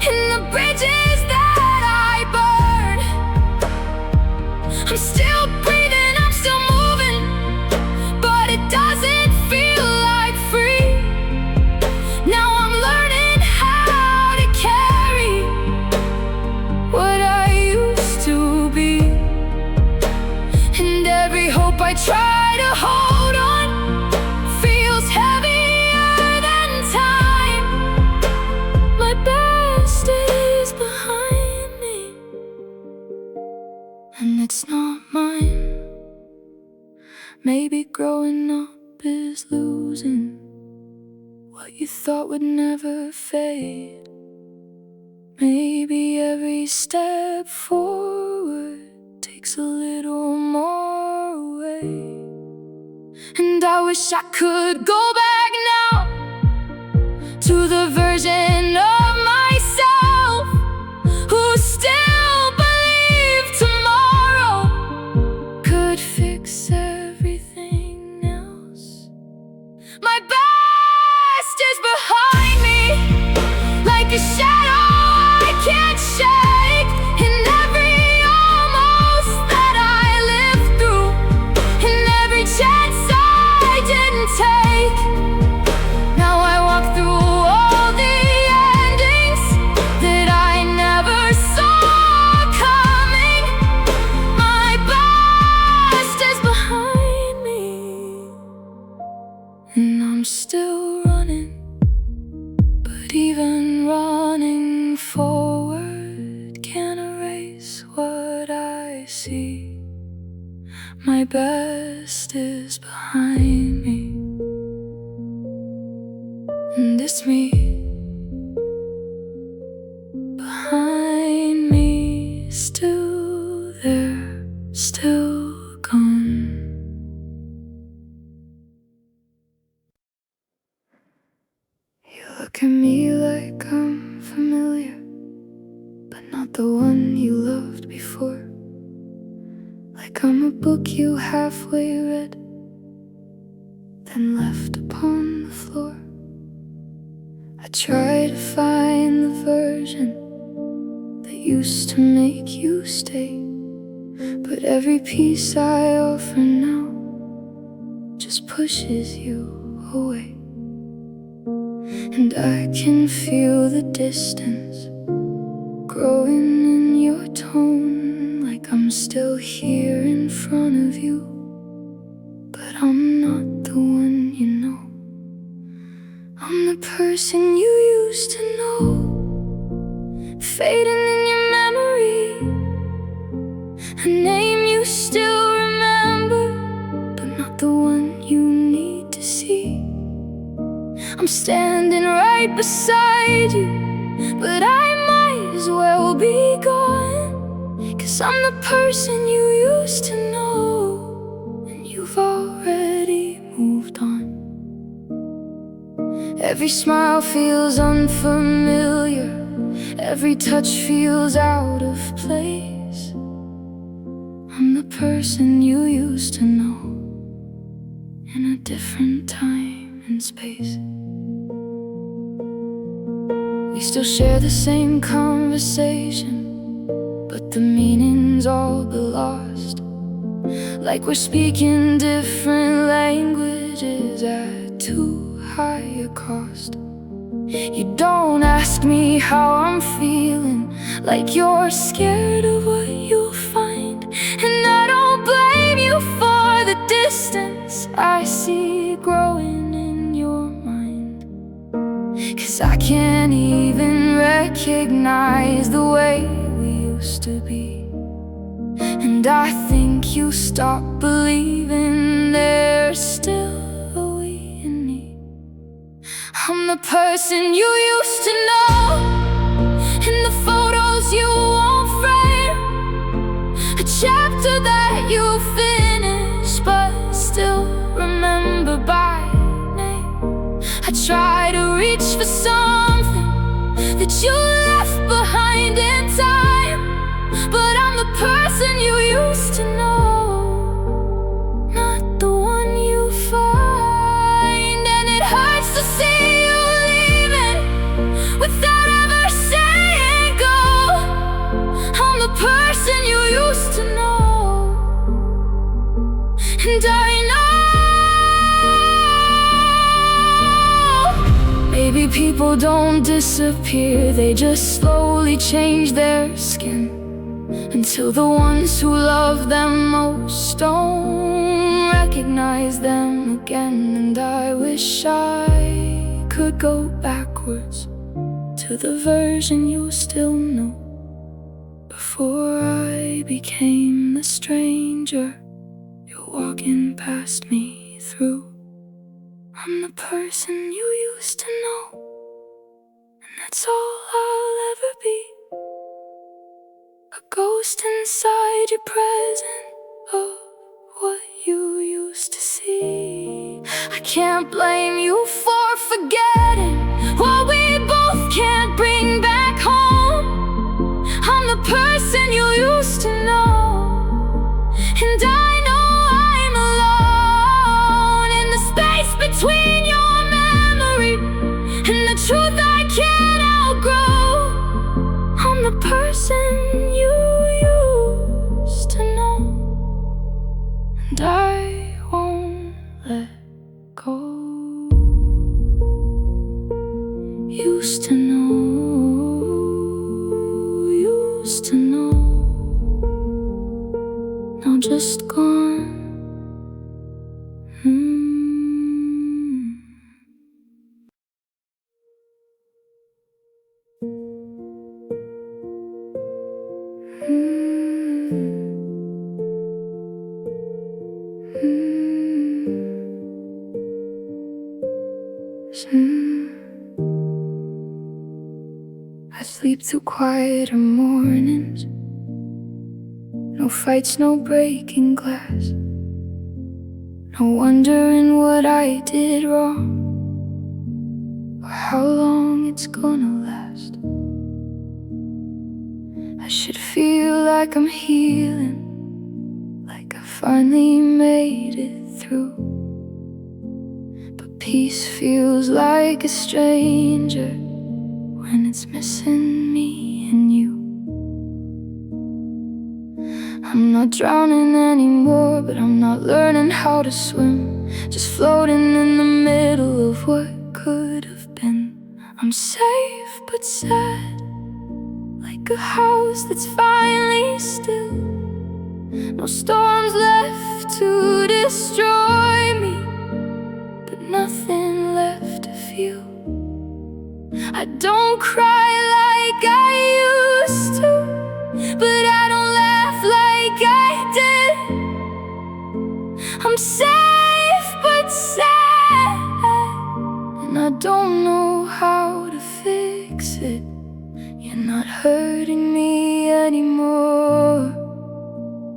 in the bridges that I burned. I'm still breathing, I'm still moving, but it doesn't feel like free. Now I'm learning how to carry what I used to be. And every hope I try to hold on feels heavier than time. My best is behind me, and it's not mine. Maybe growing up is losing what you thought would never fade. Maybe every step forward takes a little more away. And I wish I could go back now to the version of myself who still believed tomorrow could fix everything else. My best is behind me, like a shadow I can't shake. In every almost that I lived through, in every chance I didn't take. Now I walk through all the endings that I never saw coming. My best is behind me, and I'm still running, but even running forward can't erase what I see. My best is behind me, and it's me. Behind me, still there, still gone. You look at me like I'm familiar, but not the one you loved before. book you halfway read, then left upon the floor. I try to find the version that used to make you stay, but every piece I offer now just pushes you away. And I can feel the distance growing in your tone, like I'm still here in front of you, but I'm not the one you know. I'm the person you used to know, fading in your memory, a name you still remember, but not the one you need to see. I'm standing right beside you, but I might as well be gone, 'cause I'm the person you used to know, and you've already moved on. Every smile feels unfamiliar, every touch feels out of place. I'm the person you used to know, in a different time and space. We still share the same conversation, but the meaning's all but lost, like we're speaking different languages at too high a cost. You don't ask me how I'm feeling, like you're scared of what you'll find. And I don't blame you for the distance I see growing in your mind, 'cause I can't even recognize the way we used to be. And I think you stop believing there's still a we in me. I'm the person you used to know, in the photos you won't frame, a chapter that you finished but still remember by name. I try to reach for something that you left behind in time, but I'm the person you used to know, not the one you find. And it hurts to see you leaving without ever saying go. I'm the person you used to know, and I know maybe people don't disappear, they just slowly change their skin, until the ones who love them most don't recognize them again. And I wish I could go backwards to the version you still know, before I became the stranger you're walking past me through. I'm the person you used to know, and that's all I'll ever be, a ghost inside your present of what you used to see. I can't blame you for forgetting what we both can't bring back home. I'm the person you used to know, and I know I'm alone in the space between your memory and the truth I can't outgrow. I'm the person you used to know, and I won't let go. Used to know, used to know, now just gone. I sleep through quieter mornings, no fights, no breaking glass, no wondering what I did wrong, or how long it's gonna last. I should feel like I'm healing, like I finally made it through. But peace feels like a stranger when it's missing me and you. I'm not drowning anymore, but I'm not learning how to swim, just floating in the middle of what could have been. I'm safe but sad, like a house that's finally still. No storms left to destroy me, but nothing left to feel. I don't cry like I used to, but I don't laugh like I did. I'm safe but sad, and I don't know how to fix it. You're not hurting me anymore,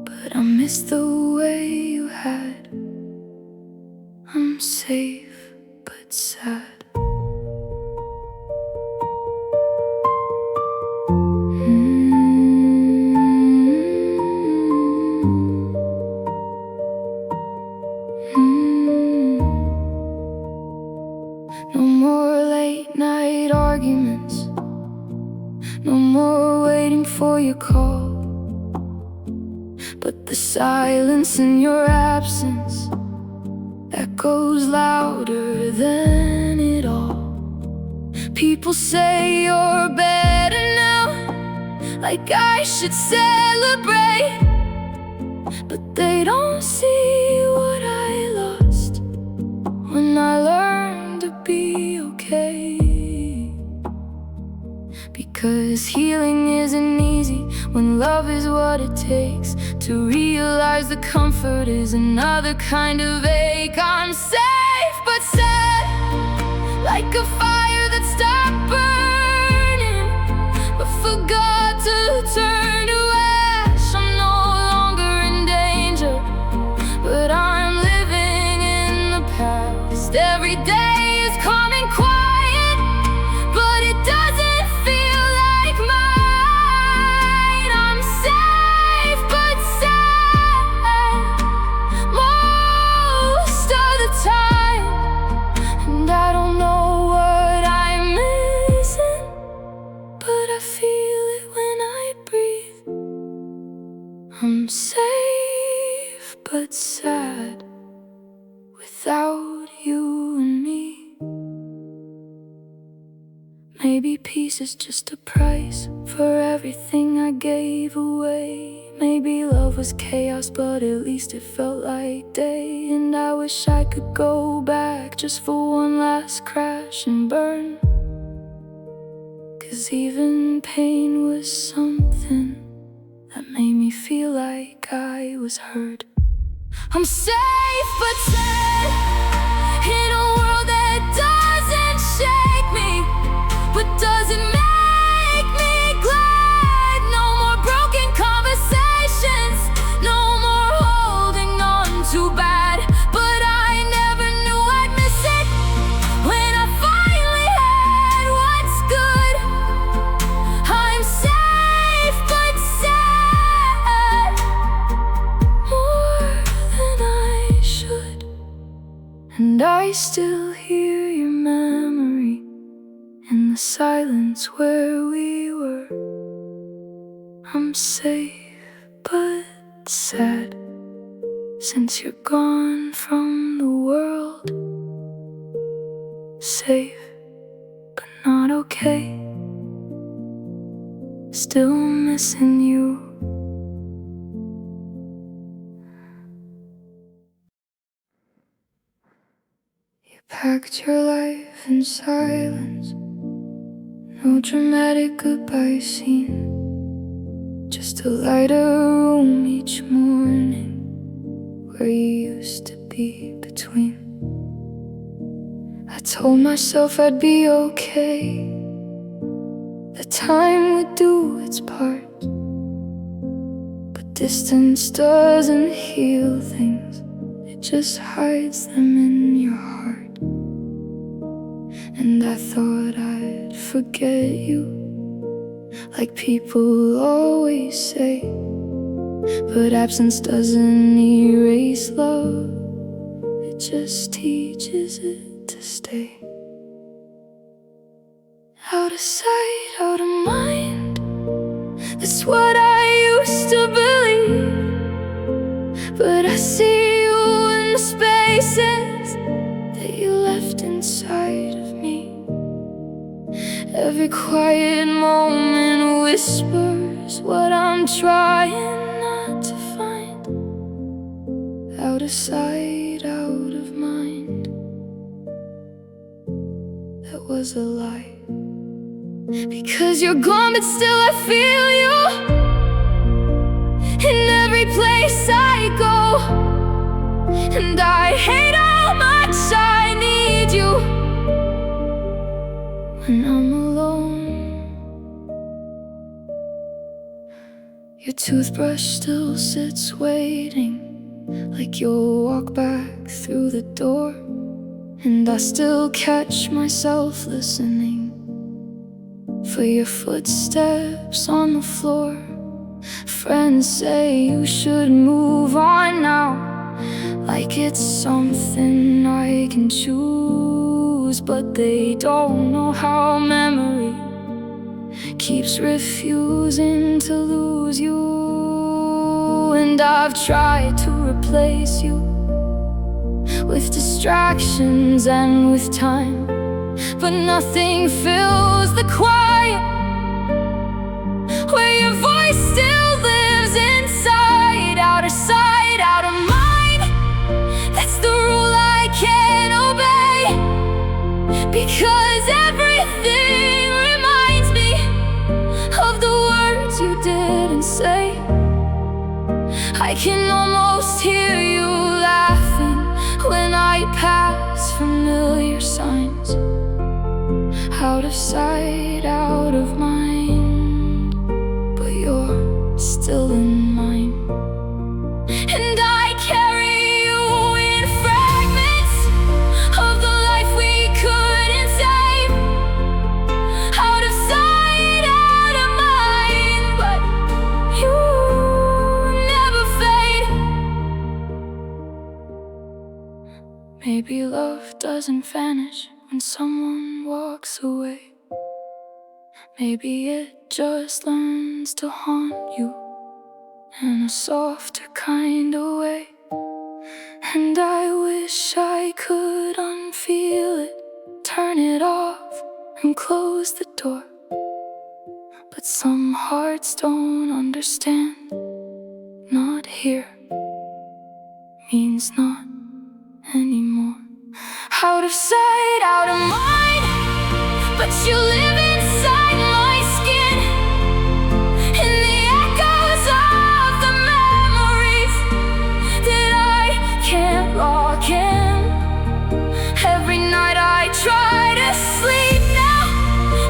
but I miss the way you had. I'm safe but sad. No more late night arguments, no more waiting for your call. But the silence in your absence echoes louder than it all. People say you're better now, like I should celebrate, but they don't see what I lost when I learned to be okay. Because healing isn't easy when love is what it takes to realize the comfort is another kind of ache. I'm safe but sad, like a fire that stopped burning but forgot to turn to ash. I'm no longer in danger, but I'm living in the past. Every day is coming quiet, but it doesn't feel like mine. I'm safe but sad most of the time, and I don't know what I'm missing, but I feel it when I breathe. I'm safe but sad without you and me. Maybe peace is just a price for everything I gave away. Maybe love was chaos, but at least it felt like day. And I wish I could go back just for one last crash and burn, 'cause even pain was something that made me feel like I was heard. I'm safe but sad in a world that doesn't shake me, but doesn't make me glad. No more broken conversations, no more holding on too bad. But I never knew I'd miss it when I finally had what's good. I'm safe but sad, more than I should. And I still hear your memory in the silence where we were. I'm safe but sad since you're gone from the world. Safe but not okay, still missing you. You packed your life in silence, no dramatic goodbye scene, just a lighter room each morning where you used to be between. I told myself I'd be okay, that time would do its part, but distance doesn't heal things, it just hides them in your heart. And I thought I'd forget you, like people always say, But absence doesn't erase love, it just teaches it to stay. Out of sight, out of mind, that's what I used to believe. But I see you in the spaces that you left inside of me. Every quiet moment whispers what I'm trying not to find. Out of sight, out of mind, that was a lie. Because you're gone, but still I feel you in every place I go. And I hate how much I need you when I'm alone. Your toothbrush still sits waiting, like you'll walk back through the door. And I still catch myself listening for your footsteps on the floor. Friends say you should move on now, like it's something I can choose. But they don't know how memory keeps refusing to lose you. And I've tried to replace you with distractions and with time, but nothing fills the quiet where your voice still lives inside. Out of sight, out of mind, that's the rule I can't obey. Because everything reminds me of the words you didn't say. I can almost hear you laughing when I pass familiar signs. Out of sight, out of mind, but you're still in mine. And I carry you in fragments of the life we couldn't save. Out of sight, out of mind, but you never fade. Maybe love doesn't vanish when someone walks away. Maybe it just learns to haunt you in a softer kind of way. And I wish I could unfeel it, turn it off and close the door. But some hearts don't understand. Not here means not anymore. Out of sight, out of mind, but you live inside my skin, in the echoes of the memories that I can't lock in. Every night I try to sleep now,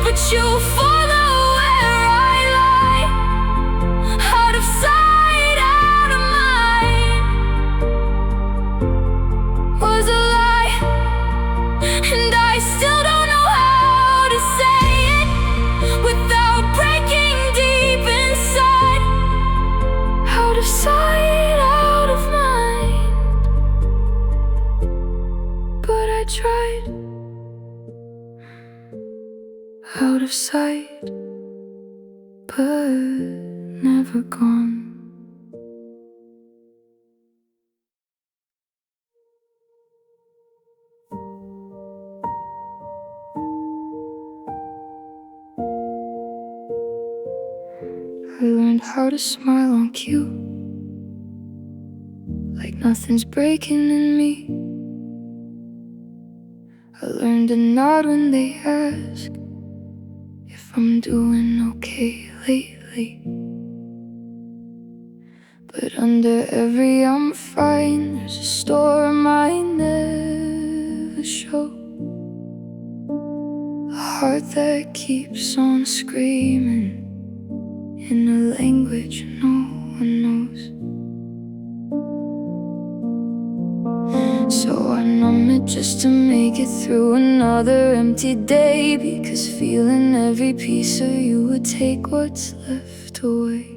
but you follow where I lie. Out of sight, out of mind was a lie. And I still don't know how to say it without breaking deep inside. Out of sight, out of mind, but I tried. Out of sight, but never gone. I learned how to smile on cue, like nothing's breaking in me. I learned to nod when they ask if I'm doing okay lately. But under every I'm fine, there's a storm I never show. A heart that keeps on screaming in a language no one knows. So I numb it just to make it through another empty day, because feeling every piece of you would take what's left away.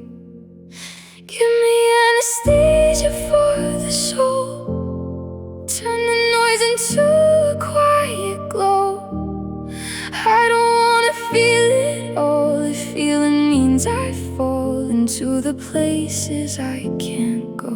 Give me anesthesia for the soul. Turn the noise into a quiet glow. I don't wanna feel it all. If feeling means I fall into the places I can't go,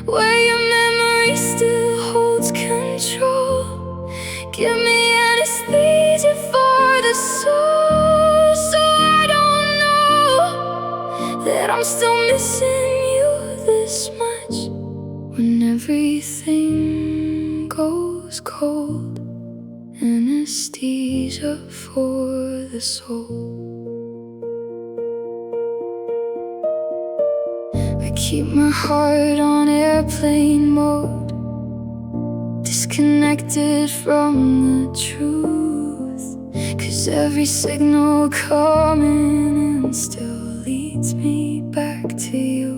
where your memory still holds control. Give me anesthesia for the soul, so I don't know that I'm still missing you this much. When everything goes cold, anesthesia for the soul. I keep my heart on airplane mode, disconnected from the truth, 'cause every signal coming in still leads me back to you.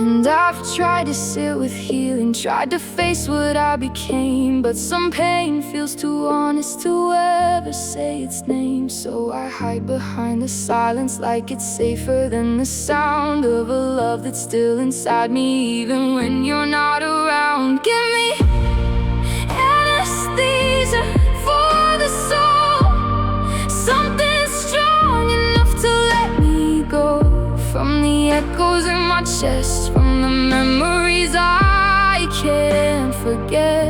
And I've tried to sit with healing, tried to face what I became, but some pain feels too honest to ever say its name. So I hide behind the silence like it's safer than the sound of a love that's still inside me, even when you're not around. Give me anesthesia for the soul, something strong enough to let me go from the echoes in my chest, from the memories I can't forget.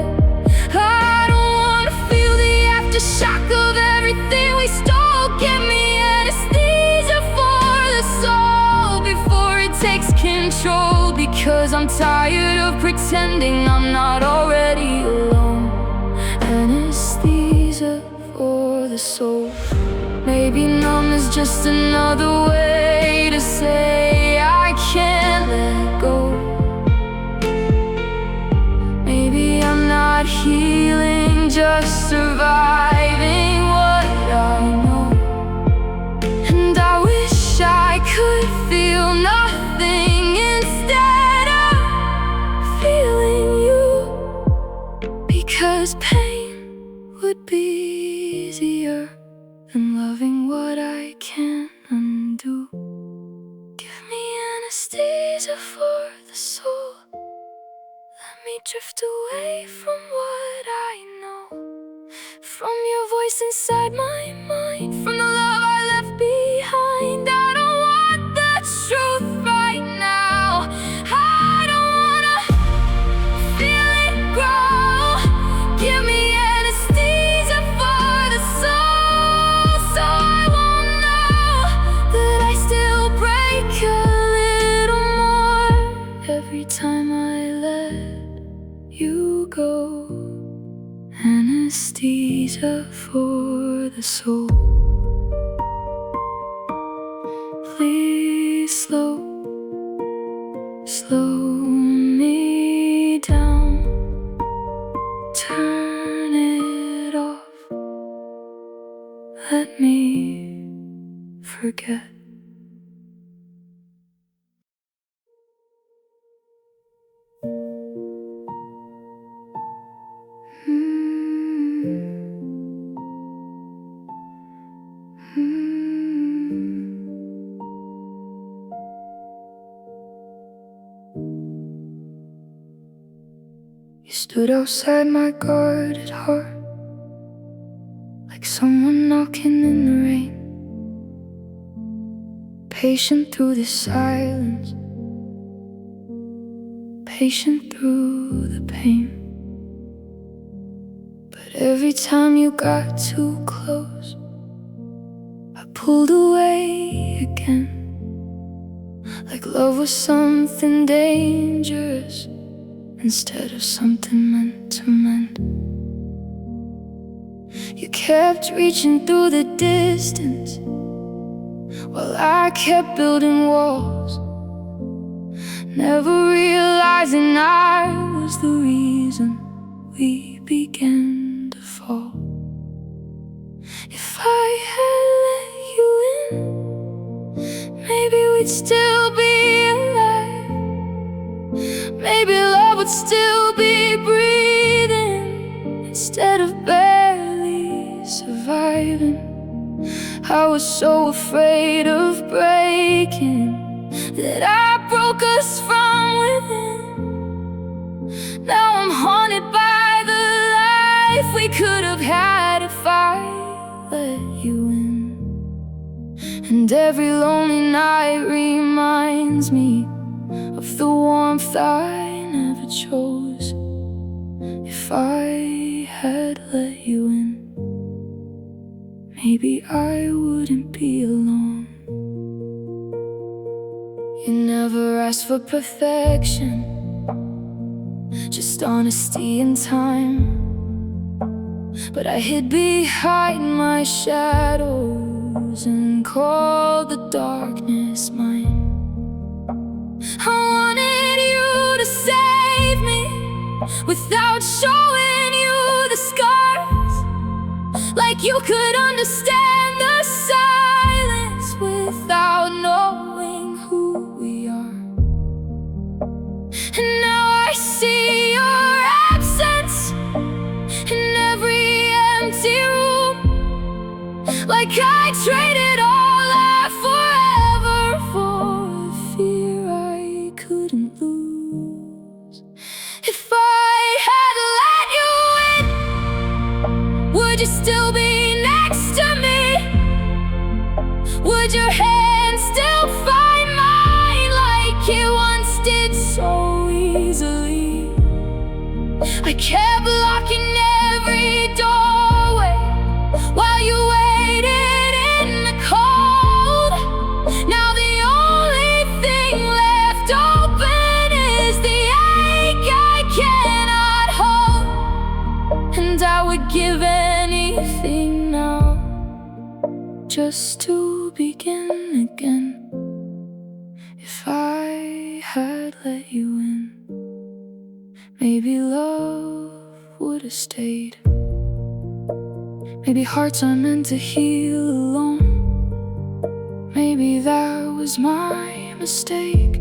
I don't wanna feel the aftershock of everything we stole. Give me anesthesia for the soul before it takes control, because I'm tired of pretending I'm not already alone. Anesthesia for the soul. Maybe numb is just another way to say I can't let go. Maybe I'm not healing, just surviving what I know. And I wish I could feel nothing instead of feeling you, because pain would be easier than loving what I can't undo. Give me anesthesia for the soul. Let me drift away from what I know, from your voice inside my mind, from the love I left behind. I don't want the truth right now. I don't wanna feel it grow. Give me anesthesia for the soul, so I won't know that I still break a little more every time I let you go. Anesthesia for the soul. Please slow me down. Turn it off. Let me forget. You stood outside my guarded heart, like someone knocking in the rain, patient through the silence, patient through the pain. But every time you got too close, I pulled away again, like love was something dangerous instead of something meant to mend. You kept reaching through the distance while I kept building walls, never realizing I was the reason we began to fall. If I had let you in, maybe we'd still be alive. Maybe love would still be breathing instead of barely surviving. I was so afraid of breaking that I broke us from within. Now I'm haunted by the life we could have had if I let you in. And every lonely night reminds me of the warmth I never chose. If I had let you in, maybe I wouldn't be alone. You never asked for perfection, just honesty and time. But I hid behind my shadows and called the darkness mine. I wanted you to save me without showing you the scars, like you could understand the silence without knowing who we are. And now I see your absence in every empty room, like I traded all our forever for a fear I couldn't lose. If I had let you in, would you still be next to me? Would your hand still find mine like it once did so easily? I kept locking every doorway while you waited in the cold. Now the only thing left open is the ache I cannot hold. And I would give anything now just to begin again. If I had let you in, maybe love would have stayed. Maybe hearts are meant to heal alone. Maybe that was my mistake,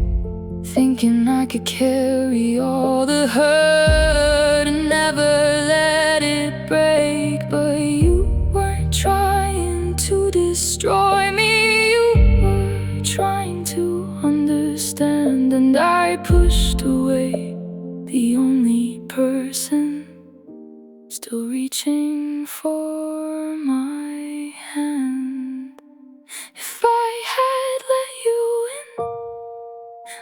thinking I could carry all the hurt and never let it break. But you weren't trying to destroy me, you were trying to understand. And I pushed away the only person still reaching for my hand. If I had let you in,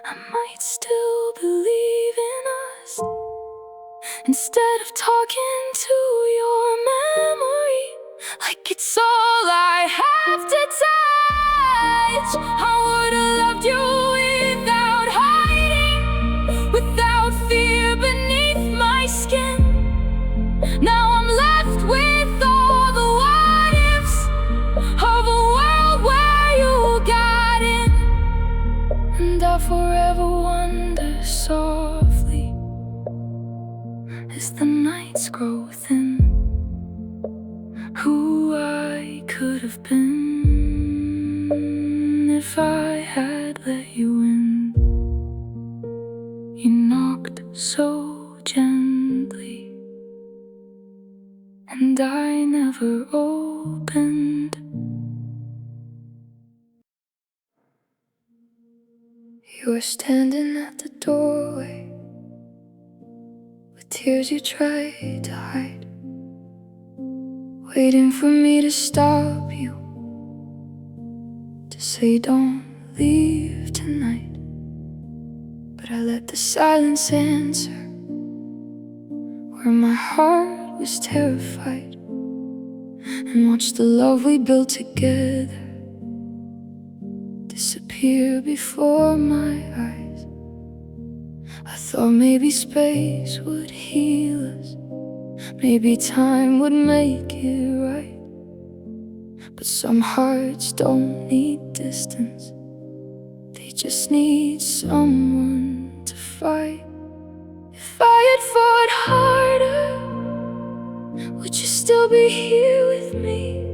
I might still believe in us. Instead of talking to your memory like it's all I have to touch, I would have loved you without hiding, without fear beneath my skin. Now I'm left with all the what ifs of a world where you got in. And I forever wonder softly as the nights grow thin, who I could have been if I had let you in. You knocked so gently, and I never opened. You were standing at the doorway with tears you tried to hide, waiting for me to stop you, to say don't leave tonight. But I let the silence answer where my heart was terrified, and watched the love we built together disappear before my eyes. I thought maybe space would heal us, maybe time would make it right. But some hearts don't need distance, they just need someone to fight. If I had fought harder, would you still be here with me?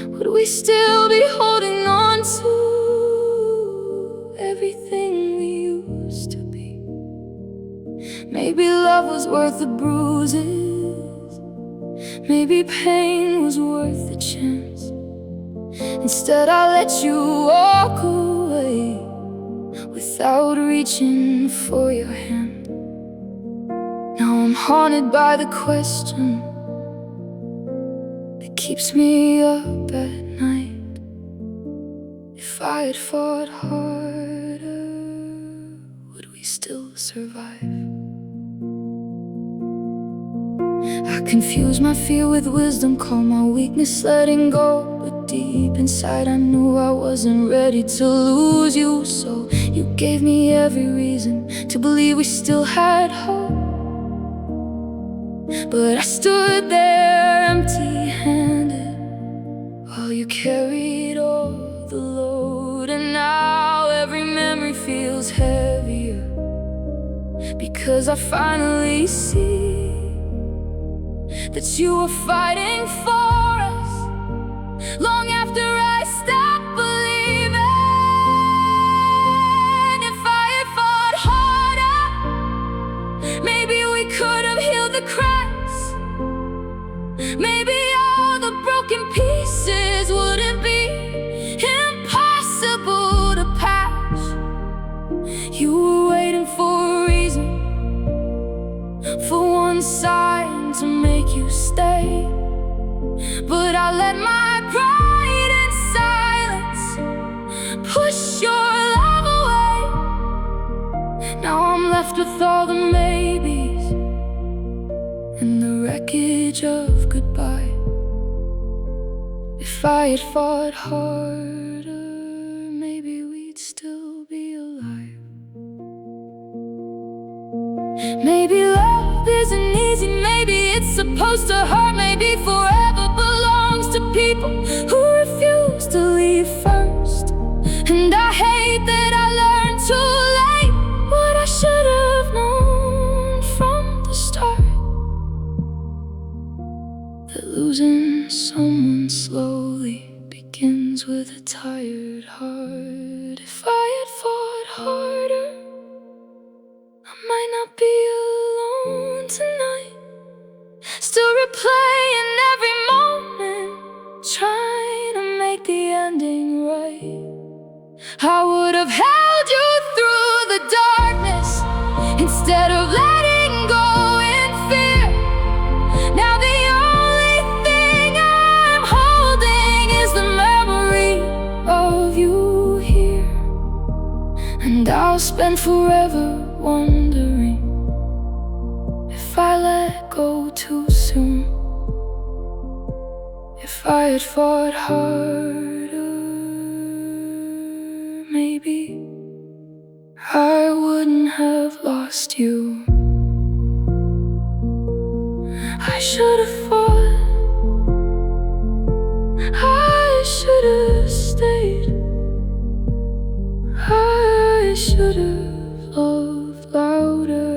Would we still be holding on to everything we used to be? Maybe love was worth the bruises, maybe pain was worth the chance. Instead I let you walk away with without reaching for your hand. Now I'm haunted by the question that keeps me up at night. If I had fought harder, would we still survive? I confuse my fear with wisdom, call my weakness letting go. But deep inside I knew I wasn't ready to lose you. So you gave me every reason to believe we still had hope. But I stood there empty-handed while you carried all the load. And now every memory feels heavier, because I finally see that you were fighting for us long after I stopped believing. If I had fought harder, maybe we could have healed the cracks. Maybe all the broken pieces wouldn't be impossible to patch. You were waiting for a reason, for one sign to make you stay. But I let my pride in silence push your love away. Now I'm left with all the maybes and the wreckage of goodbye. If I had fought harder, maybe we'd still be alive. Maybe love isn't easy, maybe it's supposed to hurt. Maybe forever belongs to people who refuse to leave first. And I hate that I learned too late what I should have known from the start, that losing someone slowly begins with a tired heart. If I had fought harder, I might not be alone tonight, still replaying every moment, trying to make the ending right. I would have held you through the darkness instead of letting go in fear. Now the only thing I'm holding is the memory of you here. And I'll spend forever wondering if I let go too soon. If I had fought harder, maybe I wouldn't have lost you. I should have fought, I should have stayed, I should have loved louder.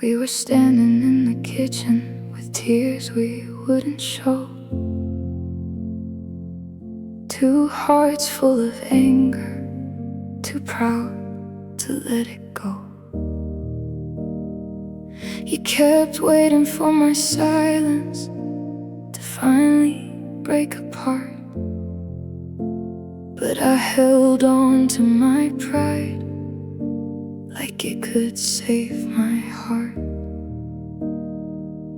We were standing in the kitchen with tears we wouldn't show, two hearts full of anger, too proud to let it go. You kept waiting for my silence to finally break apart, but I held on to my pride like it could save my heart.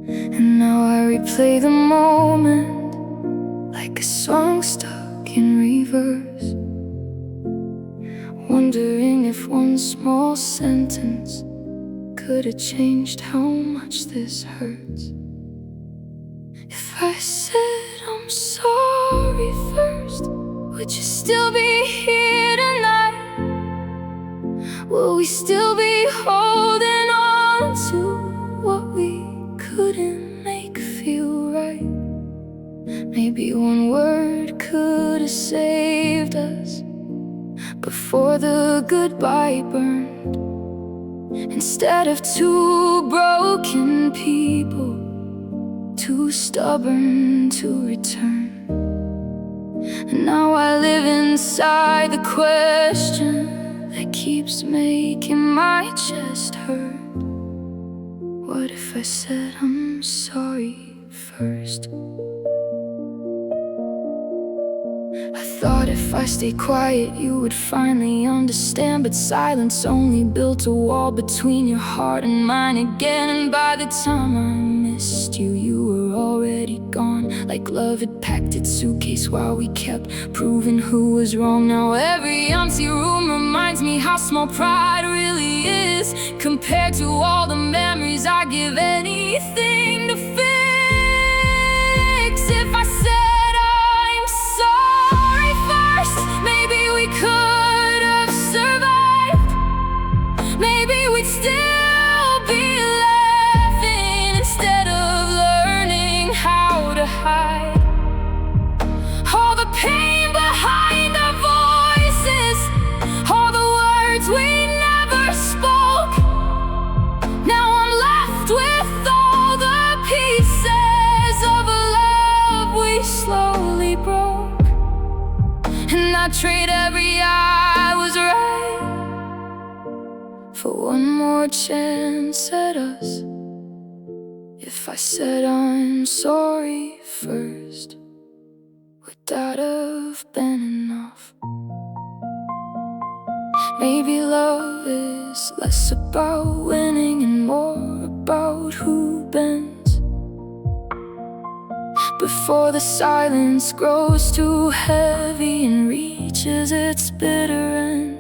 And now I replay the moment like a song stuck in reverse, wondering if one small sentence could have changed how much this hurts. If I said I'm sorry first, would you still be here tonight? Will we still be holding on to what we couldn't make feel right? Maybe one word could have saved us before the goodbye burned. And instead of two broken people, too stubborn to return. And now I live inside the question that keeps making my chest hurt. What if I said I'm sorry first? I thought if I stayed quiet you would finally understand, but silence only built a wall between your heart and mine again. And by the time I missed you, you were already gone, like love had packed its suitcase while we kept proving who was wrong. Now every empty room reminds me how small pride really is compared to all the memories I give anything to fix. If I said I'm sorry first, maybe we could have survived. Maybe we'd still be laughing instead of learning how to hide all the pain behind our voices, all the words we never spoke. Now I'm left with all the pieces of a love we slowly broke, and I'd trade every I was right for one more chance at us. If I said I'm sorry first, would that have been enough? Maybe love is less about winning and more about who bends before the silence grows too heavy and reaches its bitter end.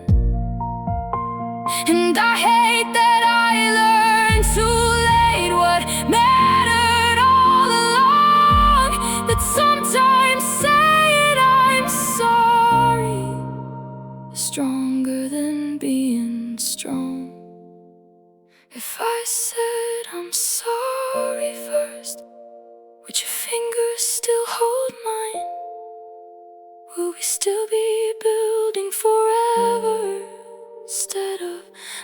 And I hate that I learned too late what mattered all along, that sometimes saying I'm sorry is stronger than being strong. If I said I'm sorry first, would your fingers still hold mine? Will we still be building forever instead of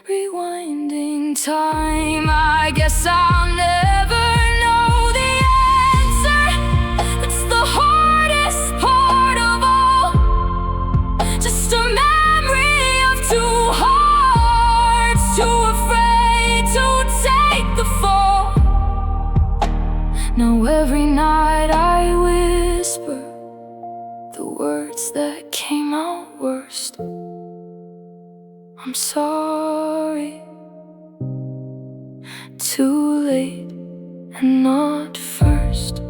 rewinding time? I guess I'll never know the answer. It's the hardest part of all, just a memory of two hearts too afraid to take the fall. Now every night I whisper the words that came out worst. I'm sorry, too late and not first.